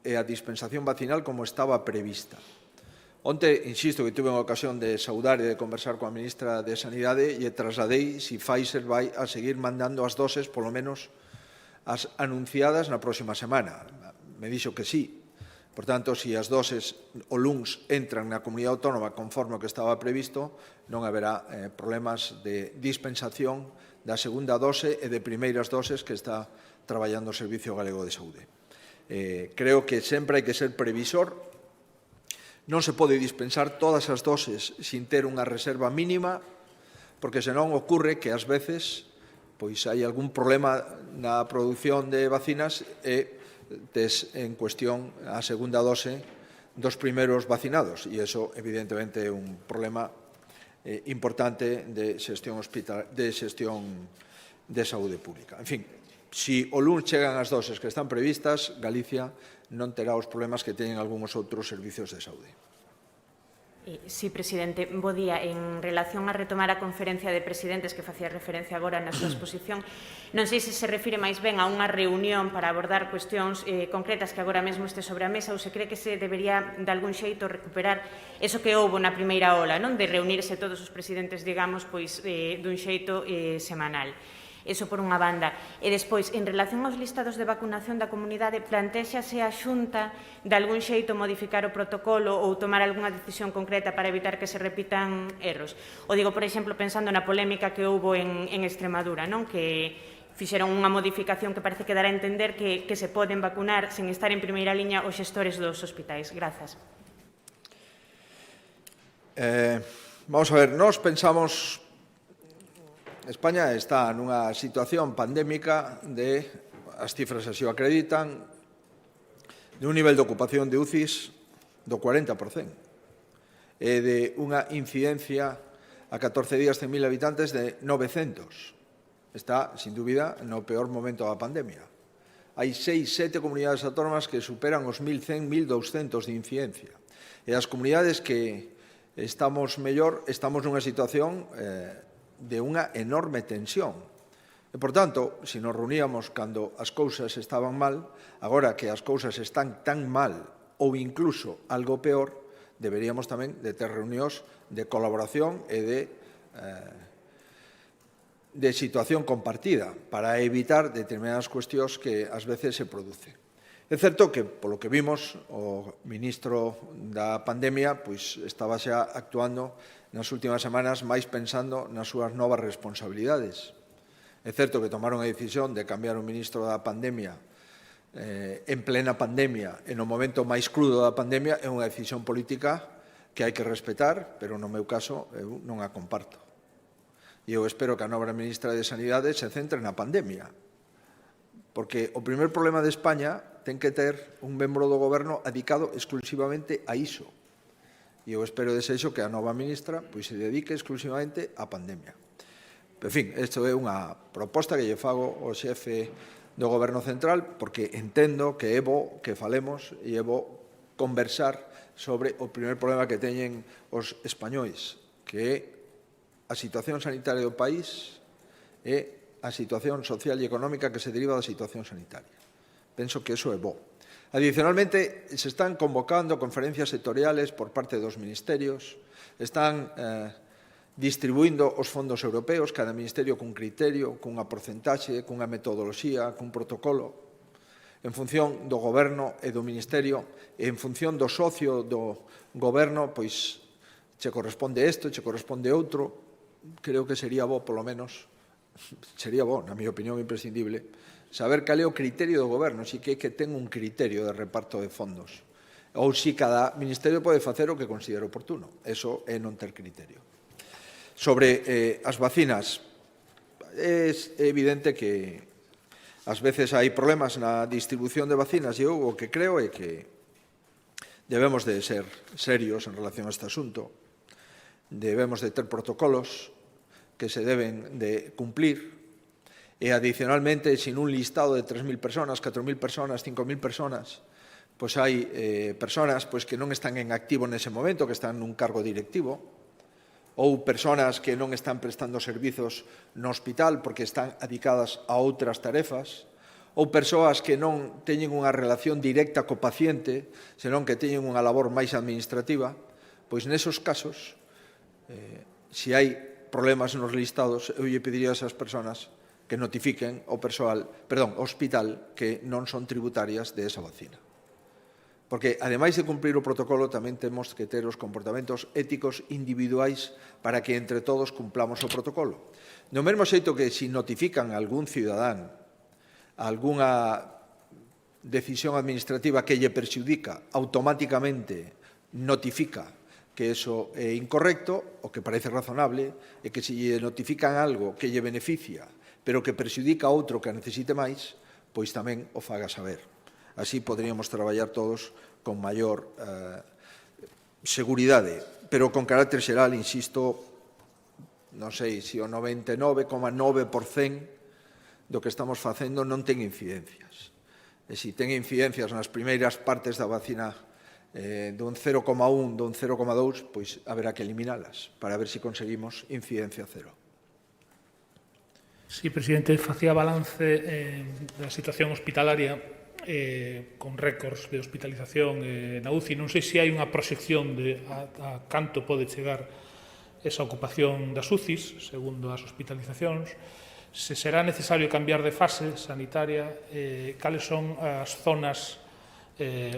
e a dispensación vacinal como estaba prevista. Onte, insisto, que tuve unha ocasión de saudar e de conversar coa ministra de Sanidade e trasladei se Pfizer vai a seguir mandando as doses, polo menos as anunciadas na próxima semana. Me dixo que sí. Por tanto, se as doses o luns entran na comunidade autónoma conforme o que estaba previsto, non haberá problemas de dispensación da segunda dose e de primeiras doses que está traballando o Servicio Galego de Saúde. Creo que sempre hai que ser previsor. Non se pode dispensar todas as doses sin ter unha reserva mínima, porque senón ocorre que ás veces pois hai algún problema na produción de vacinas e tes en cuestión a segunda dose dos primeiros vacinados e iso evidentemente é un problema importante de xestión de saúde pública. En fin, se o luns chegan as doses que están previstas, Galicia non terá os problemas que teñen algúns outros servicios de saúde. Sí, presidente. Bo día. En relación a retomar a conferencia de presidentes que facía referencia agora na súa exposición, non sei se se refire máis ben a unha reunión para abordar cuestións concretas que agora mesmo este sobre a mesa ou se cree que se debería, de algún xeito, recuperar eso que houbo na primeira ola, non, de reunirse todos os presidentes, digamos, pois dun xeito semanal. Eso por unha banda. E despois, en relación aos listados de vacunación da comunidade, plantéxase a Xunta de algún xeito modificar o protocolo ou tomar algunha decisión concreta para evitar que se repitan erros. O digo, por exemplo, pensando na polémica que houbo en Extremadura, non, que fixeron unha modificación que parece que dará a entender que se poden vacunar sen estar en primeira liña os xestores dos hospitais. Grazas. Vamos a ver, nós pensamos... España está nunha situación pandémica de, as cifras así o acreditan, de un nivel de ocupación de UCIs do 40% e de unha incidencia a 14 días de 1.000 habitantes de 900. Está, sin dúbida, no peor momento da pandemia. Hai 6, 7 comunidades autónomas que superan os 1.100, 1.200 de incidencia. E as comunidades que estamos mellor, estamos nunha situación de unha enorme tensión. E, por tanto, se nos reuníamos cando as cousas estaban mal, agora que as cousas están tan mal ou incluso algo peor, deberíamos tamén de ter reunións de colaboración e de situación compartida para evitar determinadas cuestións que ás veces se producen. É certo que, polo que vimos, o ministro da pandemia pois estaba xa actuando nas últimas semanas máis pensando nas súas novas responsabilidades. É certo que tomaron a decisión de cambiar o ministro da pandemia en plena pandemia, e no momento máis crudo da pandemia, é unha decisión política que hai que respetar, pero no meu caso eu non a comparto. E eu espero que a nova ministra de Sanidade se centre na pandemia, porque o primer problema de España ten que ter un membro do goberno dedicado exclusivamente a iso. E eu espero desexo que a nova ministra pois se dedique exclusivamente á pandemia. En fin, isto é unha proposta que lle fago ao xefe do Goberno Central porque entendo que é bo que falemos e é bo conversar sobre o primer problema que teñen os españois, que é a situación sanitaria do país e a situación social e económica que se deriva da situación sanitaria. Penso que iso é bo. Adicionalmente, se están convocando conferencias sectoriales por parte dos ministerios, están distribuindo os fondos europeos, cada ministerio cun criterio, cunha porcentaxe, cunha metodoloxía, cun protocolo, en función do goberno e do ministerio, e en función do socio do goberno, pois che corresponde isto, che corresponde outro. Creo que sería bo, polo menos, sería bo, na miña opinión imprescindible, saber cal é o criterio do goberno, si que ten un criterio de reparto de fondos, ou si cada ministerio pode facer o que considere oportuno. Eso é non ter criterio. Sobre as vacinas, É evidente que ás veces hai problemas na distribución de vacinas e eu o que creo é que debemos de ser serios en relación a este asunto. Debemos de ter protocolos que se deben de cumplir e, adicionalmente, sin un listado de 3.000 personas, 4.000 personas, 5.000 personas, pois hai personas que non están en activo nese momento, que están nun cargo directivo, ou persoas que non están prestando servizos no hospital porque están adicadas a outras tarefas, ou persoas que non teñen unha relación directa co paciente, senón que teñen unha labor máis administrativa, pois nesos casos, se hai problemas nos listados, eu lle pediría a esas persoas que notifiquen ao hospital que non son tributarias de esa vacina. Porque, ademais de cumprir o protocolo, tamén temos que ter os comportamentos éticos individuais para que entre todos cumplamos o protocolo. Do mesmo xeito que se notifican a algún cidadán algunha decisión administrativa que lle perxudica, automáticamente notifica que eso é incorrecto, o que parece razonable, é que se lle notifican algo que lle beneficia, pero que perxudica a outro que a necesite máis, pois tamén o faga saber. Así poderíamos traballar todos con maior seguridade, pero con carácter xeral, insisto, non sei se o 99,9% do que estamos facendo non ten incidencias. E se ten incidencias nas primeiras partes da vacina dun 0,1, dun 0,2, pois haberá que eliminalas para ver se conseguimos incidencia cero. Sí, presidente, facía balance da situación hospitalaria con récords de hospitalización na UCI. Non sei se hai unha proxección de a canto pode chegar esa ocupación das UCIs, segundo as hospitalizacións, se será necesario cambiar de fase sanitaria, cales son as zonas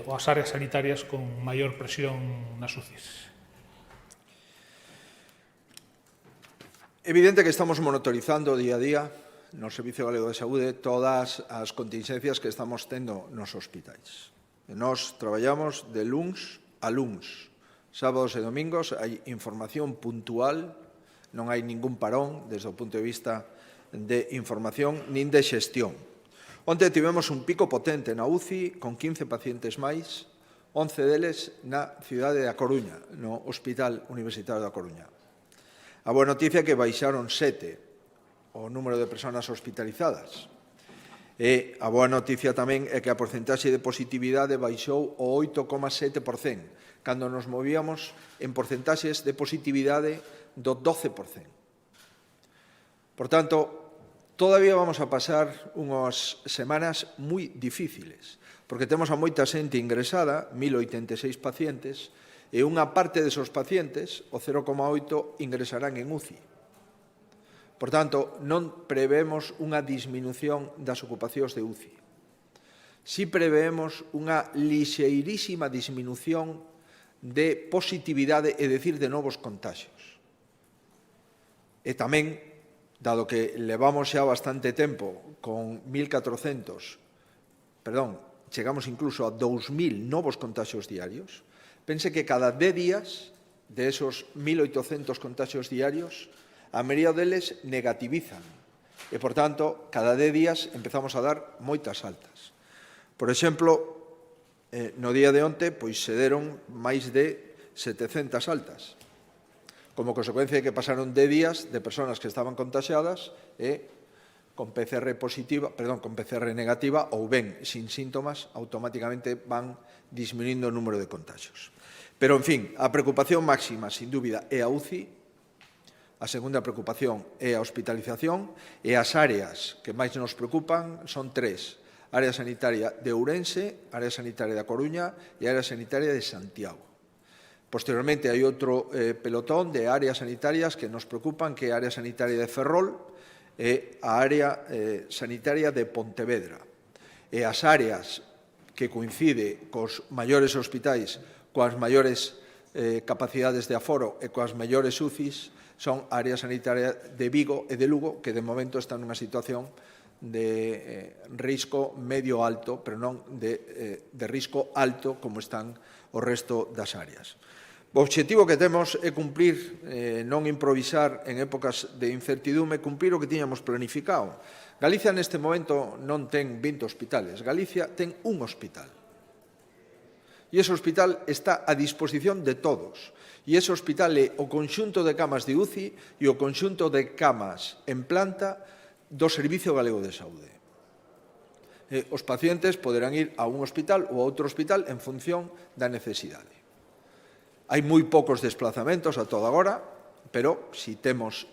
ou as áreas sanitarias con maior presión nas UCIs. Evidente que estamos monitorizando día a día no Servicio Galego de Saúde todas as contingencias que estamos tendo nos hospitais. Nós traballamos de luns a luns. Sábados e domingos hai información puntual, non hai ningún parón desde o punto de vista de información nin de xestión. Onte tivemos un pico potente na UCI con 15 pacientes máis, 11 deles na cidade da Coruña, no Hospital Universitario da Coruña. A boa noticia é que baixaron 7 o número de persoas hospitalizadas. E a boa noticia tamén é que a porcentaxe de positividade baixou o 8,7%, cando nos movíamos en porcentaxes de positividade do 12%. Por tanto, todavía vamos a pasar unhas semanas moi difíciles, porque temos a moita xente ingresada, 1.086 pacientes, e unha parte desos pacientes, o 0,8, ingresarán en UCI. Por tanto, non prevemos unha disminución das ocupacións de UCI. Si prevemos unha lixeirísima disminución de positividade, é dicir, de novos contagios. E tamén, dado que levamos xa bastante tempo con 1.400, chegamos incluso a 2.000 novos contagios diarios, pense que cada 10 días de esos 1.800 contagios diarios, a maioría deles negativizan. E, por tanto, cada 10 días empezamos a dar moitas altas. Por exemplo, no día de onte, se deron máis de 700 altas. Como consecuencia de que pasaron 10 días de persoas que estaban contagiadas e con PCR negativa ou ben sin síntomas, automáticamente van disminuindo o número de contagios. Pero, en fin, a preocupación máxima, sin dúbida, é a UCI. A segunda preocupación é a hospitalización e as áreas que máis nos preocupan son 3. Área sanitaria de Ourense, área sanitaria da Coruña e área sanitaria de Santiago. Posteriormente, hai outro pelotón de áreas sanitarias que nos preocupan, que é a área sanitaria de Ferrol e a área sanitaria de Pontevedra. E as áreas que coincide cos maiores hospitais, coas maiores capacidades de aforo e coas maiores UCIs, son a área sanitaria de Vigo e de Lugo, que de momento están nunha situación de risco medio alto, pero non de risco alto como están o resto das áreas. O obxectivo que temos é cumprir, non improvisar en épocas de incertidume, cumprir o que tiñamos planificado. Galicia neste momento non ten 20 hospitales, Galicia ten un hospital. E ese hospital está a disposición de todos. E ese hospital é o conxunto de camas de UCI e o conxunto de camas en planta do Servicio Galego de Saúde. Os pacientes poderán ir a un hospital ou a outro hospital en función da necesidade. Hai moi poucos desplazamentos a toda agora, pero se temos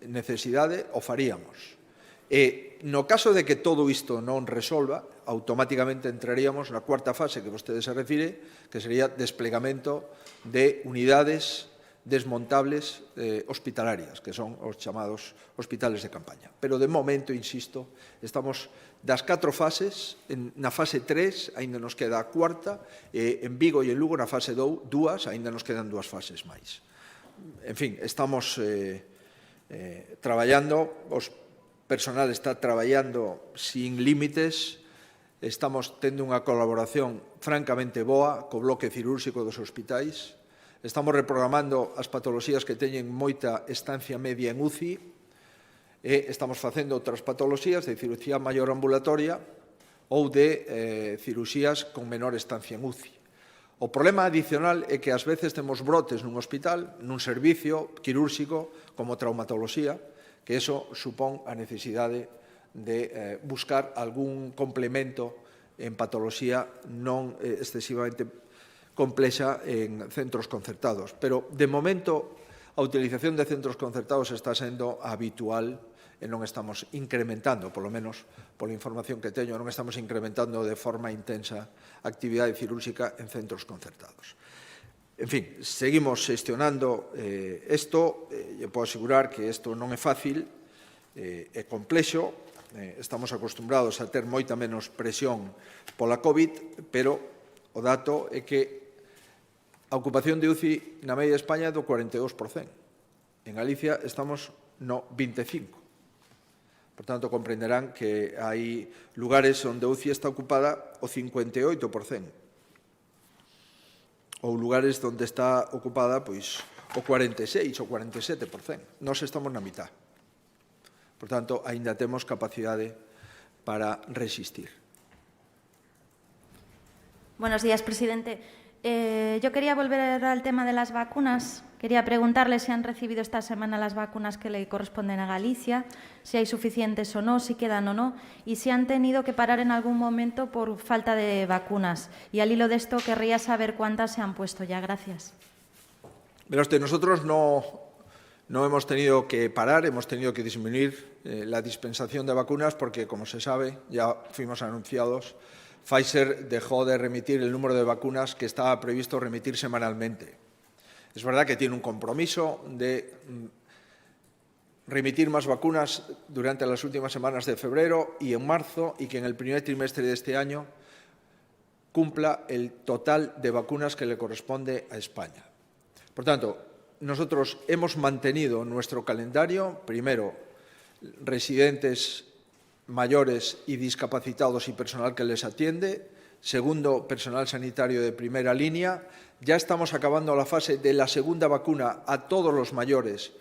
necesidade, o faríamos. E no caso de que todo isto non resolva, automáticamente entraríamos na cuarta fase que vostede se refire, que sería desplegamento de unidades desmontables hospitalarias, que son os chamados hospitales de campaña. Pero de momento, insisto, estamos das 4 fases, na fase 3 aínda nos queda a cuarta, en Vigo e en Lugo na fase 2, aínda nos quedan 2 fases máis. En fin, estamos traballando, os personal está traballando sin límites, estamos tendo unha colaboración francamente boa co bloque cirúrxico dos hospitais, estamos reprogramando as patoloxías que teñen moita estancia media en UCI e estamos facendo outras patoloxías de cirurxía maior ambulatoria ou de cirurxías con menor estancia en UCI. O problema adicional é que ás veces temos brotes nun hospital, nun servicio quirúrxico como traumatoloxía, que eso supón a necesidade de buscar algún complemento en patoloxía non excesivamente complexa en centros concertados. Pero, de momento, a utilización de centros concertados está sendo habitual e non estamos incrementando, polo menos pola información que teño, non estamos incrementando de forma intensa a actividade cirúrxica en centros concertados. En fin, seguimos xestionando isto, e podo asegurar que isto non é fácil, é complexo, estamos acostumbrados a ter moita menos presión pola COVID, pero o dato é que a ocupación de UCI na media de España é do 42%. En Galicia estamos no 25%. Por tanto, comprenderán que hai lugares onde a UCI está ocupada o 58%. Ou lugares onde está ocupada pois, o 46% ou 47%. Nós estamos na mitad. Por tanto, aínda temos capacidade para resistir. Buenos días, presidente. Yo quería volver al tema de las vacunas. Quería preguntarle si han recibido esta semana las vacunas que le corresponden a Galicia, si hay suficientes o no, si quedan o no, y si han tenido que parar en algún momento por falta de vacunas. Y al hilo de esto, querría saber cuántas se han puesto ya. Gracias. Pero nosotros no hemos tenido que parar, hemos tenido que disminuir la dispensación de vacunas porque, como se sabe, ya fuimos anunciados, Pfizer dejó de remitir el número de vacunas que estaba previsto remitir semanalmente. Es verdad que tiene un compromiso de remitir más vacunas durante las últimas semanas de febrero y en marzo y que en el primer trimestre de este año cumpla el total de vacunas que le corresponde a España. Por tanto, nosotros hemos mantenido nuestro calendario, primero, residentes mayores y discapacitados y personal que les atiende. Segundo, personal sanitario de primera línea. Ya estamos acabando la fase de la segunda vacuna a todos los mayores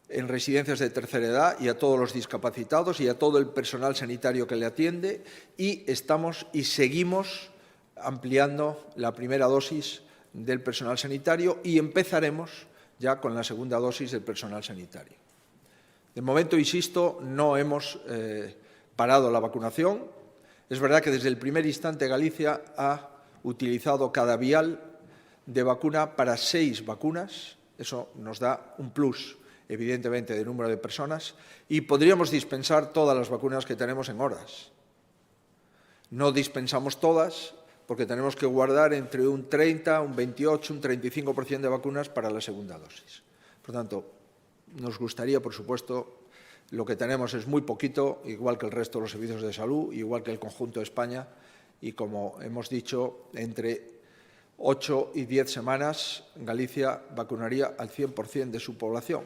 en residencias de tercera edad y a todos los discapacitados y a todo el personal sanitario que le atiende. Y seguimos ampliando la primera dosis del personal sanitario y empezaremos ya con la segunda dosis del personal sanitario. De momento, insisto, no hemos parado la vacunación. Es verdad que desde el primer instante Galicia ha utilizado cada vial de vacuna para 6 vacunas. Eso nos da un plus, evidentemente, de número de personas. Y podríamos dispensar todas las vacunas que tenemos en horas. No dispensamos todas porque tenemos que guardar entre un 30, un 28, un 35% de vacunas para la segunda dosis. Por tanto, nos gustaría, por supuesto, lo que tenemos es muy poquito, igual que el resto de los servicios de salud, igual que el conjunto de España, y como hemos dicho, entre 8 y 10 semanas Galicia vacunaría al 100% de su población.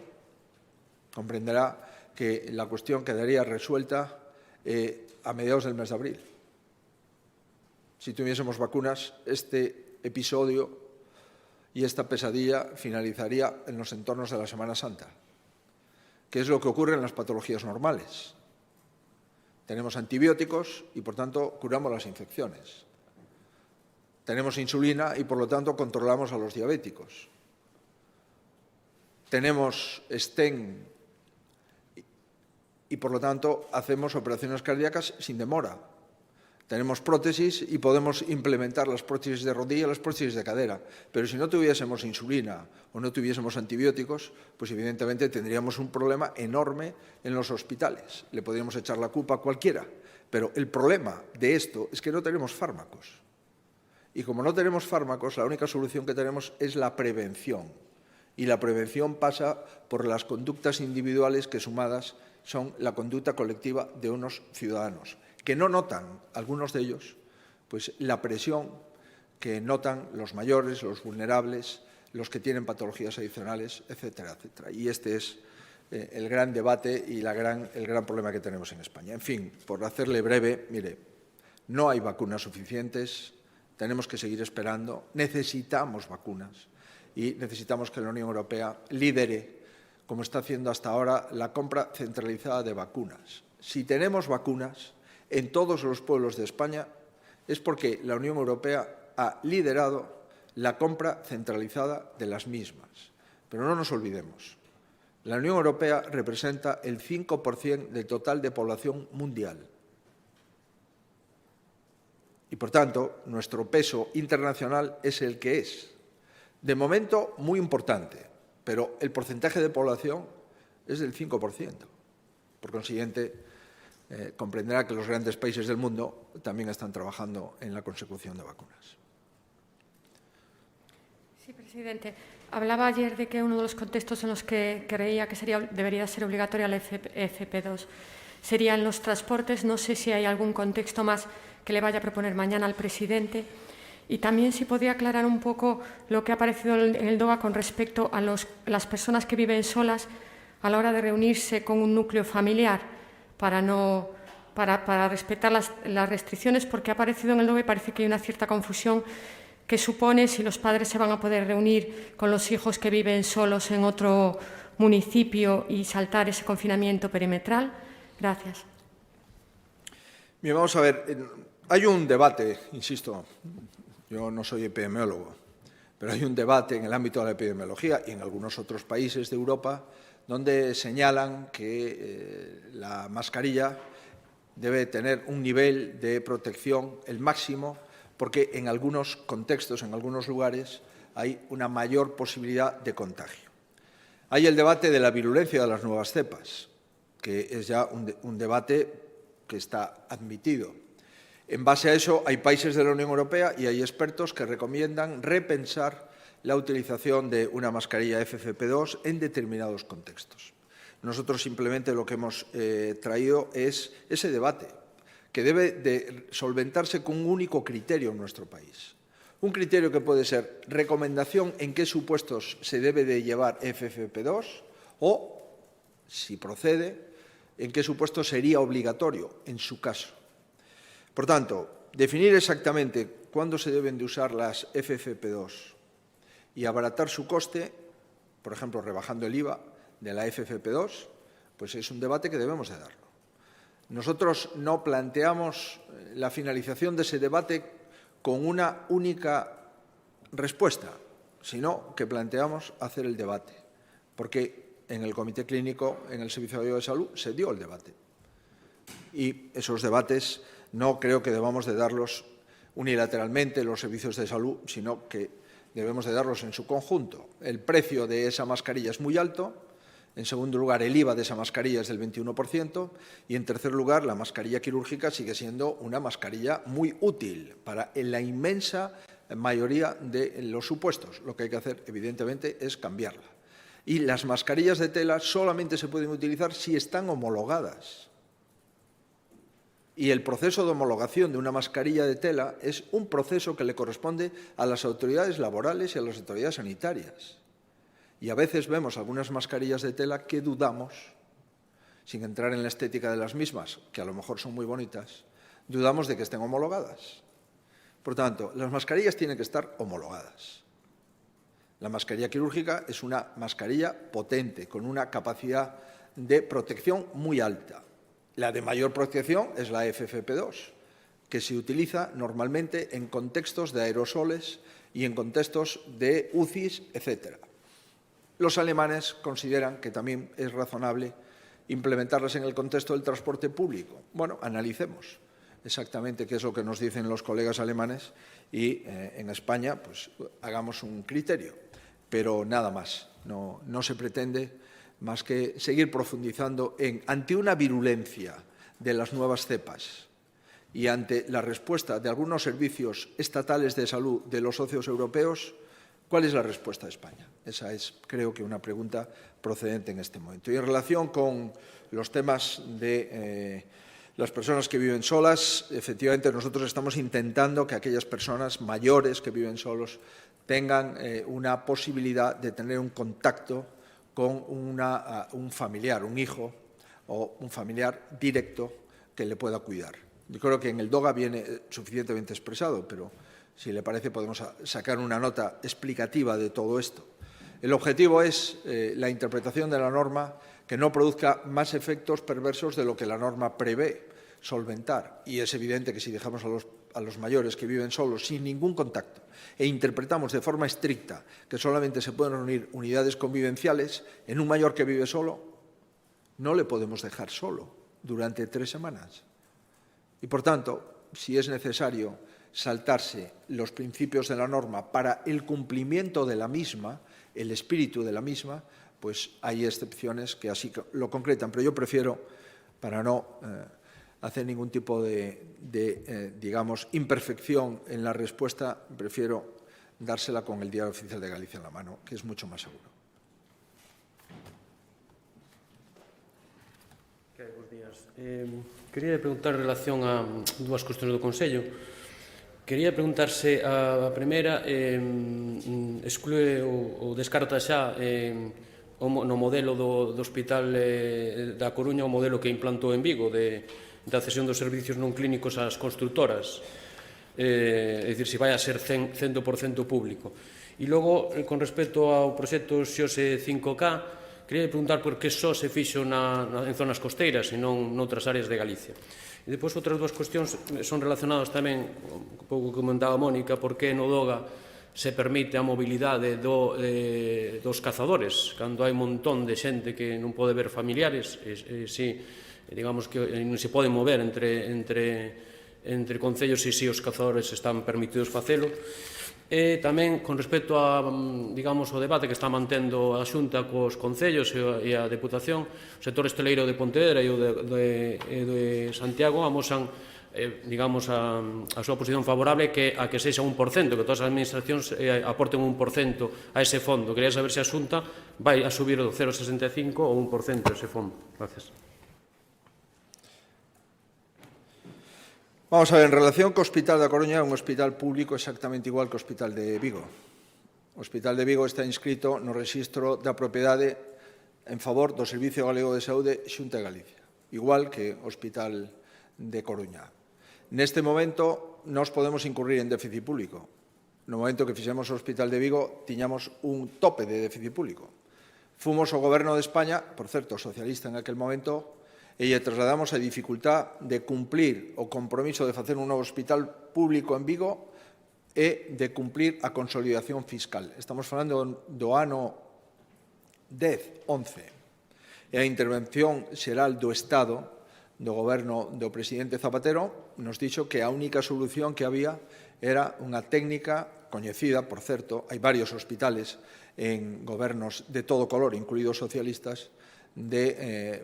Comprenderá que la cuestión quedaría resuelta a mediados del mes de abril. Si tuviésemos vacunas, este episodio y esta pesadilla finalizaría en los entornos de la Semana Santa, que es lo que ocurre en las patologías normales. Tenemos antibióticos y, por tanto, curamos las infecciones. Tenemos insulina y, por lo tanto, controlamos a los diabéticos. Tenemos stent y, por lo tanto, hacemos operaciones cardíacas sin demora. Tenemos prótesis y podemos implementar las prótesis de rodilla y las prótesis de cadera. Pero si no tuviésemos insulina o no tuviésemos antibióticos, pues evidentemente tendríamos un problema enorme en los hospitales. Le podríamos echar la culpa a cualquiera. Pero el problema de esto es que no tenemos fármacos. Y como no tenemos fármacos, la única solución que tenemos es la prevención. Y la prevención pasa por las conductas individuales que, sumadas, son la conducta colectiva de unos ciudadanos, que no notan, algunos de ellos, pues la presión que notan los mayores, los vulnerables, los que tienen patologías adicionales, etcétera, etcétera. Y este es el gran debate y el gran problema que tenemos en España. En fin, por hacerle breve, mire, no hay vacunas suficientes, tenemos que seguir esperando, necesitamos vacunas y necesitamos que la Unión Europea lidere, como está haciendo hasta ahora, la compra centralizada de vacunas. Si tenemos vacunas en todos los pueblos de España, es porque la Unión Europea ha liderado la compra centralizada de las mismas. Pero no nos olvidemos, la Unión Europea representa el 5% del total de población mundial. Y, por tanto, nuestro peso internacional es el que es. De momento, muy importante, pero el porcentaje de población es del 5%. Por consiguiente, comprenderá que los grandes países del mundo también están trabajando en la consecución de vacunas. Sí, presidente. Hablaba ayer de que uno de los contextos en los que creía que debería ser obligatoria la FP2 serían los transportes. No sé si hay algún contexto más que le vaya a proponer mañana al presidente. Y también si podría aclarar un poco lo que ha aparecido en el DOA con respecto a las personas que viven solas a la hora de reunirse con un núcleo familiar para respetar las restricciones, porque ha aparecido en el DOA y parece que hay una cierta confusión que supone si los padres se van a poder reunir con los hijos que viven solos en otro municipio y saltar ese confinamiento perimetral. Gracias. Bien, vamos a ver. Hay un debate, insisto, yo no soy epidemiólogo, pero hay un debate en el ámbito de la epidemiología y en algunos otros países de Europa donde señalan que la mascarilla debe tener un nivel de protección el máximo porque en algunos contextos, en algunos lugares, hay una mayor posibilidad de contagio. Hay el debate de la virulencia de las nuevas cepas, que es ya un debate que está admitido. En base a eso, hay países de la Unión Europea y hay expertos que recomiendan repensar la utilización de una mascarilla FFP2 en determinados contextos. Nosotros simplemente lo que hemos traído es ese debate, que debe de solventarse con un único criterio en nuestro país. Un criterio que puede ser recomendación en qué supuestos se debe de llevar FFP2 o, si procede, en qué supuestos sería obligatorio en su caso. Por tanto, definir exactamente cuándo se deben de usar las FFP2 y abaratar su coste, por ejemplo, rebajando el IVA de la FFP2, pues es un debate que debemos de darlo. Nosotros no planteamos la finalización de ese debate con una única respuesta, sino que planteamos hacer el debate, porque en el Comité Clínico, en el Servicio de Salud, se dio el debate. Y esos debates no creo que debamos de darlos unilateralmente los servicios de salud, sino que debemos de darlos en su conjunto. El precio de esa mascarilla es muy alto. En segundo lugar, el IVA de esa mascarilla es del 21%. Y, en tercer lugar, la mascarilla quirúrgica sigue siendo una mascarilla muy útil para la inmensa mayoría de los supuestos. Lo que hay que hacer, evidentemente, es cambiarla. Y las mascarillas de tela solamente se pueden utilizar si están homologadas. Y el proceso de homologación de una mascarilla de tela es un proceso que le corresponde a las autoridades laborales y a las autoridades sanitarias. Y a veces vemos algunas mascarillas de tela que dudamos, sin entrar en la estética de las mismas, que a lo mejor son muy bonitas, dudamos de que estén homologadas. Por tanto, las mascarillas tienen que estar homologadas. La mascarilla quirúrgica es una mascarilla potente, con una capacidad de protección muy alta. La de mayor protección es la FFP2, que se utiliza normalmente en contextos de aerosoles y en contextos de UCIs, etc. Los alemanes consideran que también es razonable implementarlas en el contexto del transporte público. Bueno, analicemos exactamente qué es lo que nos dicen los colegas alemanes y en España pues hagamos un criterio. Pero nada más, no se pretende más que seguir profundizando ante una virulencia de las nuevas cepas y ante la respuesta de algunos servicios estatales de salud de los socios europeos. ¿Cuál es la respuesta de España? Esa es, creo que, una pregunta procedente en este momento. Y en relación con los temas de las personas que viven solas, efectivamente nosotros estamos intentando que aquellas personas mayores que viven solos tengan una posibilidad de tener un contacto con un familiar, un hijo o un familiar directo que le pueda cuidar. Yo creo que en el DOGA viene suficientemente expresado, pero si le parece podemos sacar una nota explicativa de todo esto. El objetivo es la interpretación de la norma que no produzca más efectos perversos de lo que la norma prevé solventar. Y es evidente que si dejamos a los mayores que viven solos sin ningún contacto e interpretamos de forma estricta que solamente se pueden reunir unidades convivenciales en un mayor que vive solo, no le podemos dejar solo durante 3 semanas. Y, por tanto, si es necesario saltarse los principios de la norma para el cumplimiento de la misma, el espíritu de la misma, pues hay excepciones que así lo concretan. Pero yo prefiero, para no hacer ningún tipo de digamos, imperfección en la respuesta, prefiero dársela con el Diario Oficial de Galicia en la mano, que es mucho más seguro. Bos días. Quería preguntar en relación a dúas cuestións do Consello. Quería preguntarse a primeira, exclue ou descarta xa no modelo do Hospital da Coruña o modelo que implantou en Vigo da cesión dos servicios non clínicos ás constructoras, é dicir, se vai a ser 100% público. E logo, con respecto ao proxecto XOSE 5K, queria preguntar por que só se fixo en zonas costeiras e non noutras áreas de Galicia. E depois outras dúas cuestións son relacionadas tamén, un pouco que comentaba Mónica, por que no DOGA se permite a mobilidade dos cazadores, cando hai un montón de xente que non pode ver familiares, digamos que non se pode mover entre concellos e si os cazadores están permitidos facelo. E tamén, con respecto a, digamos, o debate que está mantendo a Xunta cos concellos e a Deputación, o sector hosteleiro de Pontevedra e o de Santiago amosan, digamos, a súa posición favorable a que sexa 1%, que todas as administracións aporten 1% a ese fondo. Quería saber se a Xunta vai a subir do 0,65 ou 1% ese fondo. Gracias. Vamos a ver, en relación co Hospital da Coruña, é un hospital público exactamente igual que o Hospital de Vigo. O Hospital de Vigo está inscrito no rexistro da propiedade en favor do Servicio Galego de Saúde Xunta de Galicia, igual que o Hospital de Coruña. Neste momento, nós podemos incurrir en déficit público. No momento que fixemos o Hospital de Vigo, tiñamos un tope de déficit público. Fomos ao Goberno de España, por certo, socialista en aquel momento, e lle trasladamos a dificultad de cumplir o compromiso de facer un novo hospital público en Vigo e de cumplir a consolidación fiscal. Estamos falando do ano 10, 11. E a intervención xeral do Estado, do Goberno do presidente Zapatero, nos dixo que a única solución que había era unha técnica coñecida, por certo, hai varios hospitales en gobernos de todo color, incluídos socialistas, de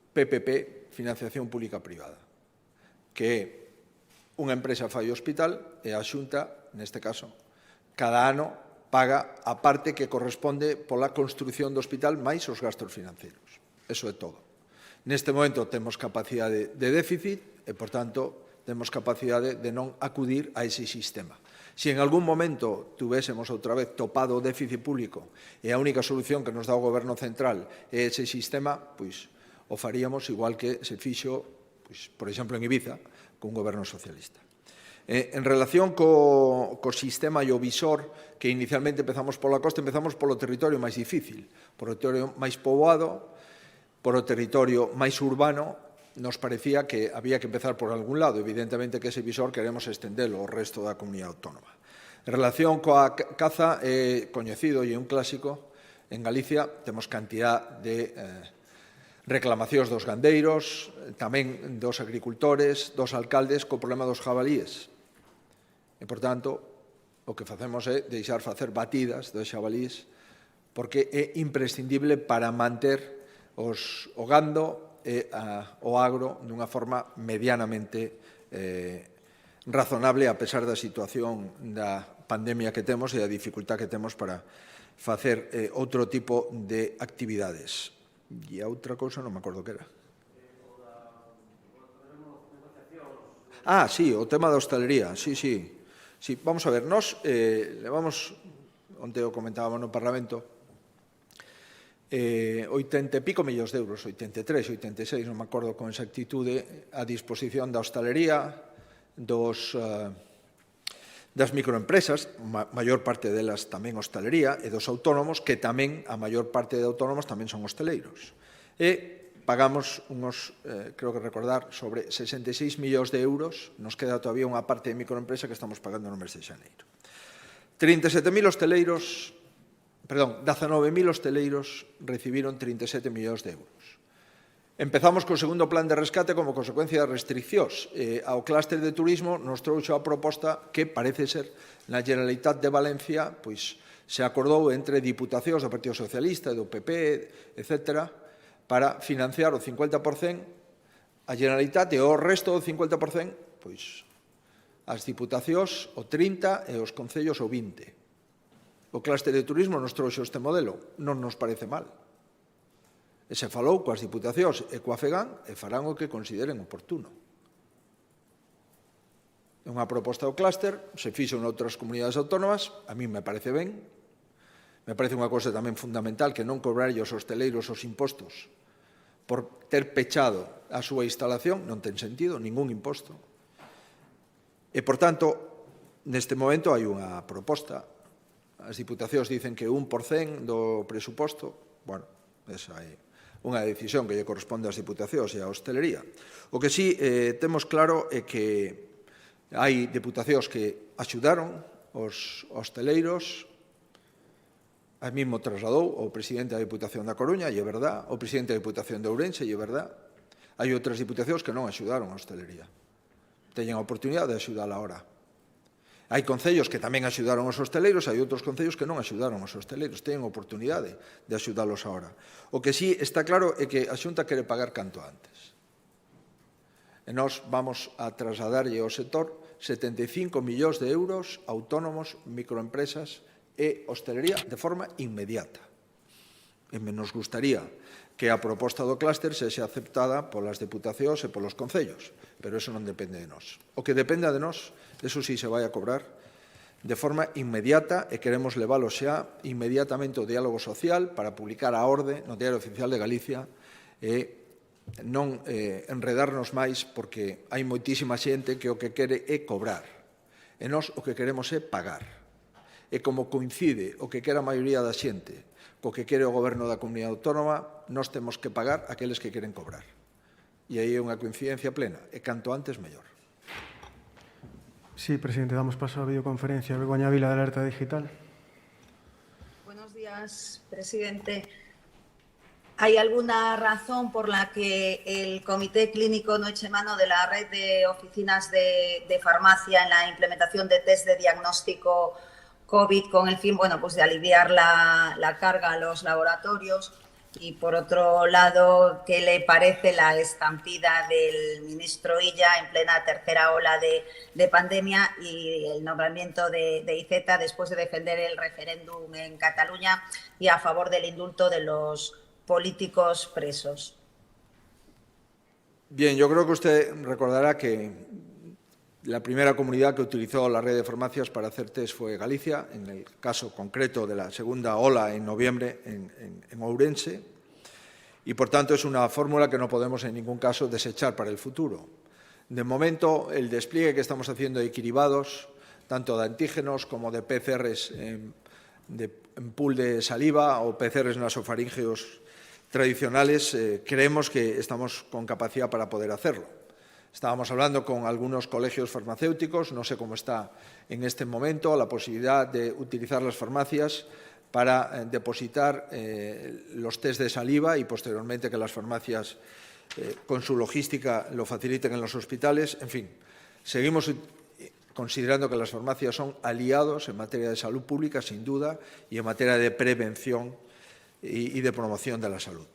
PPP, financiación pública-privada, que unha empresa fai o hospital e a Xunta, neste caso, cada ano paga a parte que corresponde pola construción do hospital máis os gastos financeiros. Eso é todo. Neste momento temos capacidade de déficit e, por tanto, temos capacidade de non acudir a ese sistema. Se en algún momento tuvésemos outra vez topado o déficit público e a única solución que nos dá o Goberno central é ese sistema, pois o faríamos igual que se fixo, por exemplo, en Ibiza, con un goberno socialista. En relación co sistema e o visor, que inicialmente empezamos pola costa, empezamos polo territorio máis difícil, polo territorio máis poboado, polo territorio máis urbano. Nos parecía que había que empezar por algún lado. Evidentemente que ese visor queremos estendelo ao resto da comunidade autónoma. En relación coa caza, é coñecido e é un clásico. En Galicia temos cantidad de reclamacións dos gandeiros, tamén dos agricultores, dos alcaldes, co problema dos jabalíes. E, por tanto, o que facemos é deixar facer batidas dos xabalíes, porque é imprescindible para manter o gando e o agro dunha forma medianamente razonable, a pesar da situación da pandemia que temos e a dificultad que temos para facer outro tipo de actividades. E a outra cousa non me acordo que era. Sí, o tema da hostalería, sí. Sí, vamos a ver, nós levamos, onde o comentábamos no Parlamento, 80 e pico millóns de euros, 83, 86, non me acordo con exactitude, a disposición da hostalería, das microempresas, maior parte delas tamén hostalería, e dos autónomos, que tamén, a maior parte de autónomos tamén son hosteleiros. E pagamos unos, creo que recordar, sobre 66 millóns de euros, nos queda todavía unha parte de microempresa que estamos pagando no mes de xaneiro. 19.000 hosteleiros recibiron 37 millóns de euros. Empezamos co segundo plan de rescate como consecuencia das restriccións. Ao clúster de turismo nos trouxo a proposta que parece ser na Generalitat de Valencia, pois se acordou entre diputacións do Partido Socialista e do PP, etc., para financiar o 50% a Generalitat e o resto do 50%, pois, as diputacións o 30% e os concellos o 20%. O clúster de turismo nos trouxe este modelo, non nos parece mal. E se falou coas diputacións e coa FEGAN e farán o que consideren oportuno. É unha proposta do clúster, se fixo en outras comunidades autónomas, a mí me parece ben. Me parece unha cousa tamén fundamental que non cobrarlle aos hosteleiros os impostos por ter pechado a súa instalación, non ten sentido, ningún imposto. E, por tanto, neste momento hai unha proposta. As diputacións dicen que 1% do presuposto, bueno, esa é unha decisión que lle corresponde ás diputacións e á hostelería. O que sí temos claro é que hai diputacións que axudaron os hosteleiros. A mí me trasladou o presidente da Diputación da Coruña, e é verdad, o presidente da Diputación de Ourense, e é verdad. Hai outras diputacións que non axudaron a hostelería. Teñen a oportunidade de axudar agora. Hai concellos que tamén axudaron os hosteleiros, hai outros concellos que non axudaron os hosteleiros. Teñen a oportunidade de axudalos agora. O que sí está claro é que a Xunta quere pagar canto antes. E nós vamos a trasladarlle ao sector 75 millóns de euros a autónomos, microempresas e hostelería de forma inmediata. E nos gustaría que a proposta do clúster sexa aceptada polas diputacións e polos concellos, pero eso non depende de nós. O que dependa de nós, eso sí se vai a cobrar de forma inmediata e queremos leválo xa inmediatamente ao diálogo social para publicar a orde no Diario Oficial de Galicia e non enredarnos máis porque hai moitísima xente que o que quere é cobrar e nós o que queremos é pagar. E como coincide o que quere a maioría da xente co que quere o goberno da comunidade autónoma, nós temos que pagar aqueles que queren cobrar. E aí é unha coincidencia plena, e canto antes, mellor. Sí, presidente, damos paso a videoconferencia. Begoña Vila, de Alerta Digital. Buenos días, presidente. ¿Hay alguna razón por la que el Comité Clínico no eche mano de la red de oficinas de farmacia en la implementación de test de diagnóstico COVID con el fin, pues de aliviar la carga a los laboratorios? Y por otro lado, ¿qué le parece la estampida del ministro Illa en plena tercera ola de pandemia y el nombramiento de Iceta después de defender el referéndum en Cataluña y a favor del indulto de los políticos presos? Bien, yo creo que usted recordará que la primera comunidad que utilizó la red de farmacias para hacer test fue Galicia, en el caso concreto de la segunda ola en noviembre en Ourense, y por tanto es una fórmula que no podemos en ningún caso desechar para el futuro. De momento, el despliegue que estamos haciendo de cribados, tanto de antígenos como de PCRs en pool de saliva o PCRs nasofaríngeos tradicionales, creemos que estamos con capacidad para poder hacerlo. Estábamos hablando con algunos colegios farmacéuticos, no sé cómo está en este momento la posibilidad de utilizar las farmacias para depositar los test de saliva y posteriormente que las farmacias con su logística lo faciliten en los hospitales. En fin, seguimos considerando que las farmacias son aliados en materia de salud pública, sin duda, y en materia de prevención y de promoción de la salud.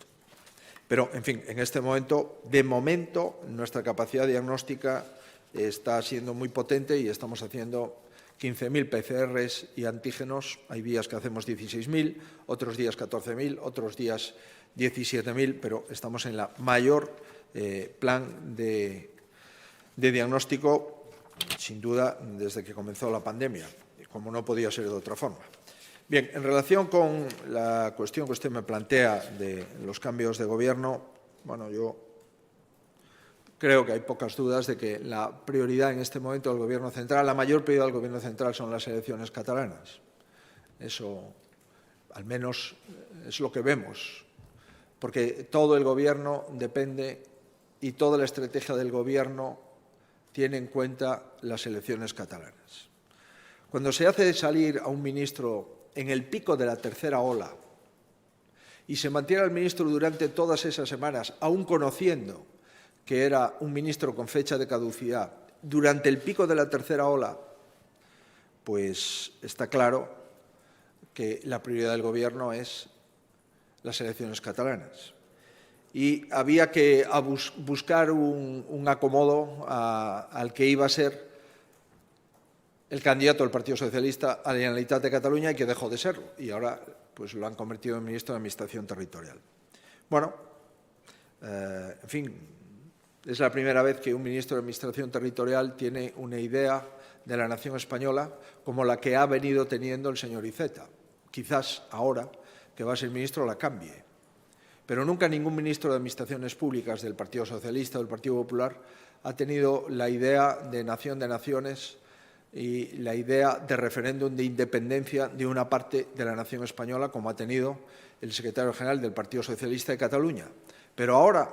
Pero, en fin, en este momento, de momento, nuestra capacidad diagnóstica está siendo muy potente y estamos haciendo 15.000 PCRs y antígenos. Hay días que hacemos 16.000, otros días 14.000, otros días 17.000, pero estamos en la mayor plan de diagnóstico, sin duda, desde que comenzó la pandemia, como no podía ser de otra forma. Bien, en relación con la cuestión que usted me plantea de los cambios de gobierno, bueno, yo creo que hay pocas dudas de que la prioridad en este momento del Gobierno central, la mayor prioridad del Gobierno central son las elecciones catalanas. Eso, al menos, es lo que vemos, porque todo el Gobierno depende y toda la estrategia del Gobierno tiene en cuenta las elecciones catalanas. Cuando se hace salir a un ministro en el pico de la tercera ola y se mantiene al ministro durante todas esas semanas, aún conociendo que era un ministro con fecha de caducidad, durante el pico de la tercera ola, pues está claro que la prioridad del Gobierno es las elecciones catalanas. Y había que buscar un acomodo al que iba a ser el candidato del Partido Socialista a la Generalitat de Cataluña y que dejó de serlo. Y ahora pues lo han convertido en ministro de Administración Territorial. Bueno, en fin, es la primera vez que un ministro de Administración Territorial tiene una idea de la nación española como la que ha venido teniendo el señor Iceta. Quizás ahora, que va a ser ministro, la cambie. Pero nunca ningún ministro de Administraciones Públicas del Partido Socialista o del Partido Popular ha tenido la idea de nación de naciones y la idea de referéndum de independencia de una parte de la nación española, como ha tenido el secretario general del Partido Socialista de Cataluña. Pero ahora,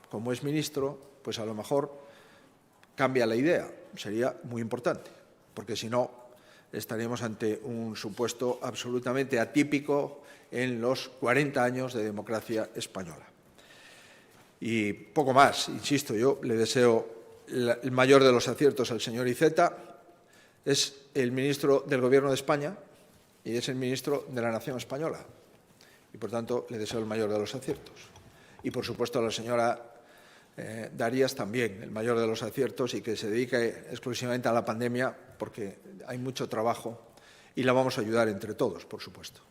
como es ministro, pues a lo mejor cambia la idea. Sería muy importante, porque si no, estaríamos ante un supuesto absolutamente atípico en los 40 años de democracia española. Y poco más, insisto, yo le deseo el mayor de los aciertos al señor Iceta. Es el ministro del Gobierno de España y es el ministro de la nación española. Y, por tanto, le deseo el mayor de los aciertos. Y, por supuesto, a la señora Darias también el mayor de los aciertos y que se dedique exclusivamente a la pandemia porque hay mucho trabajo y la vamos a ayudar entre todos, por supuesto.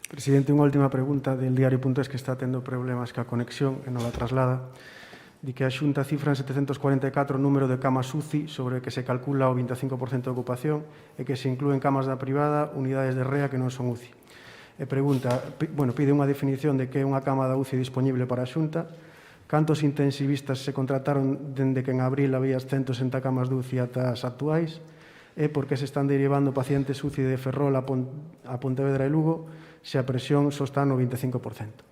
Presidente, unha última pregunta del diario.es que está tendo problemas ca conexión e non la traslada. Di que a Xunta cifra en 744 o número de camas UCI sobre que se calcula o 25% de ocupación e que se inclúen camas da privada, unidades de REA que non son UCI. E pregunta, pide unha definición de que é unha cama da UCI disponible para a Xunta. Cantos intensivistas se contrataron dende que en abril había 160 camas de UCI ata as actuais? E por que se están derivando pacientes UCI de Ferrol a Pontevedra e Lugo se a presión só está no 25%?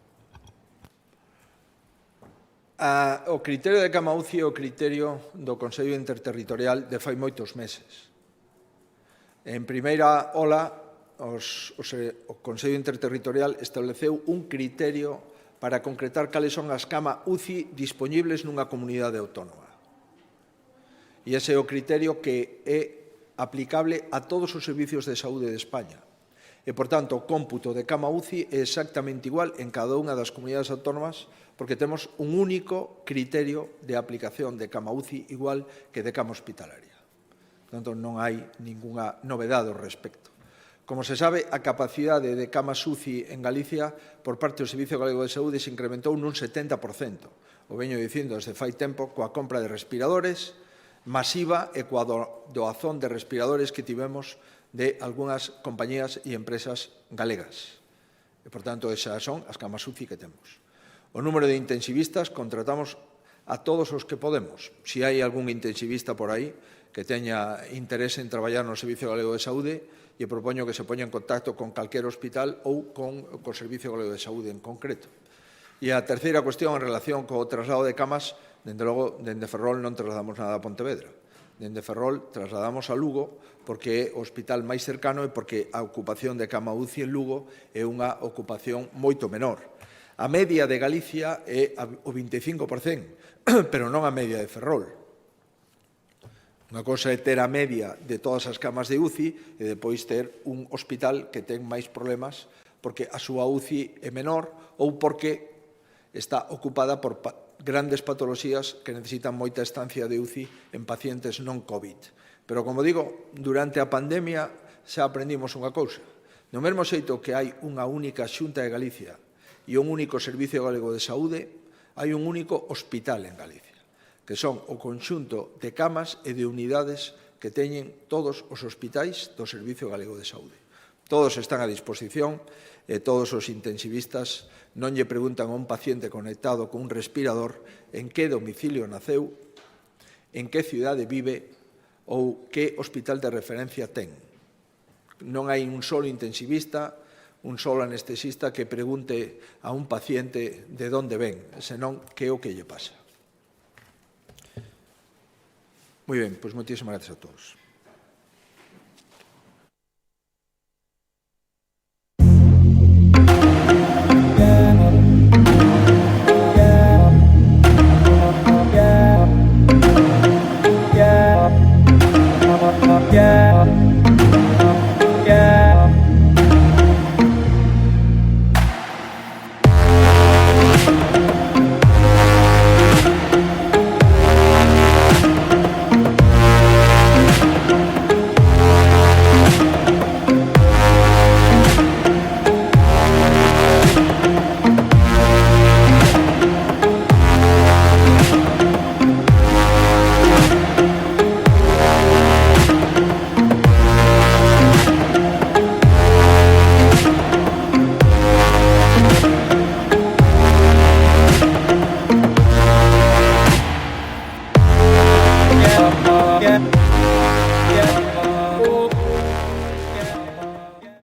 O criterio de cama UCI é o criterio do Consello Interterritorial de fai moitos meses. En primeira ola, o Consello Interterritorial estableceu un criterio para concretar cales son as camas UCI disponibles nunha comunidade autónoma. E ese é o criterio que é aplicable a todos os servicios de saúde de España. E, por tanto, o cómputo de cama UCI é exactamente igual en cada unha das comunidades autónomas porque temos un único criterio de aplicación de cama UCI igual que de cama hospitalaria. Por tanto, non hai ningunha novedade ao respecto. Como se sabe, a capacidade de camas UCI en Galicia por parte do Servicio Galego de Saúde se incrementou nun 70%. O veño dicindo desde fai tempo coa compra de respiradores masiva e coa doazón de respiradores que tivemos de algunhas compañías e empresas galegas. E, por tanto, esas son as camas UCI que temos. O número de intensivistas, contratamos a todos os que podemos. Si hai algún intensivista por aí que teña interese en traballar no Servicio Galego de Saúde, e propoño que se poña en contacto con calquer hospital ou con o Servicio Galego de Saúde en concreto. E a terceira cuestión en relación co traslado de camas, dende logo, dende Ferrol non trasladamos nada a Pontevedra. Dende Ferrol trasladamos a Lugo porque é o hospital máis cercano e porque a ocupación de cama UCI en Lugo é unha ocupación moito menor. A media de Galicia é o 25%, pero non a media de Ferrol. Unha cosa é ter a media de todas as camas de UCI e depois ter un hospital que ten máis problemas porque a súa UCI é menor ou porque está ocupada por grandes patoloxías que necesitan moita estancia de UCI en pacientes non COVID. Pero, como digo, durante a pandemia xa aprendimos unha cousa. No mesmo xeito que hai unha única Xunta de Galicia e un único Servicio Galego de Saúde, hai un único hospital en Galicia, que son o conxunto de camas e de unidades que teñen todos os hospitais do Servicio Galego de Saúde. Todos están a disposición e todos os intensivistas non lle preguntan a un paciente conectado con un respirador en que domicilio naceu, en que cidade vive ou que hospital de referencia ten. Non hai un solo intensivista, un solo anestesista que pregunte a un paciente de onde ven, senón que é o que lle pasa. Moi ben, pois moitísimas gracias a todos.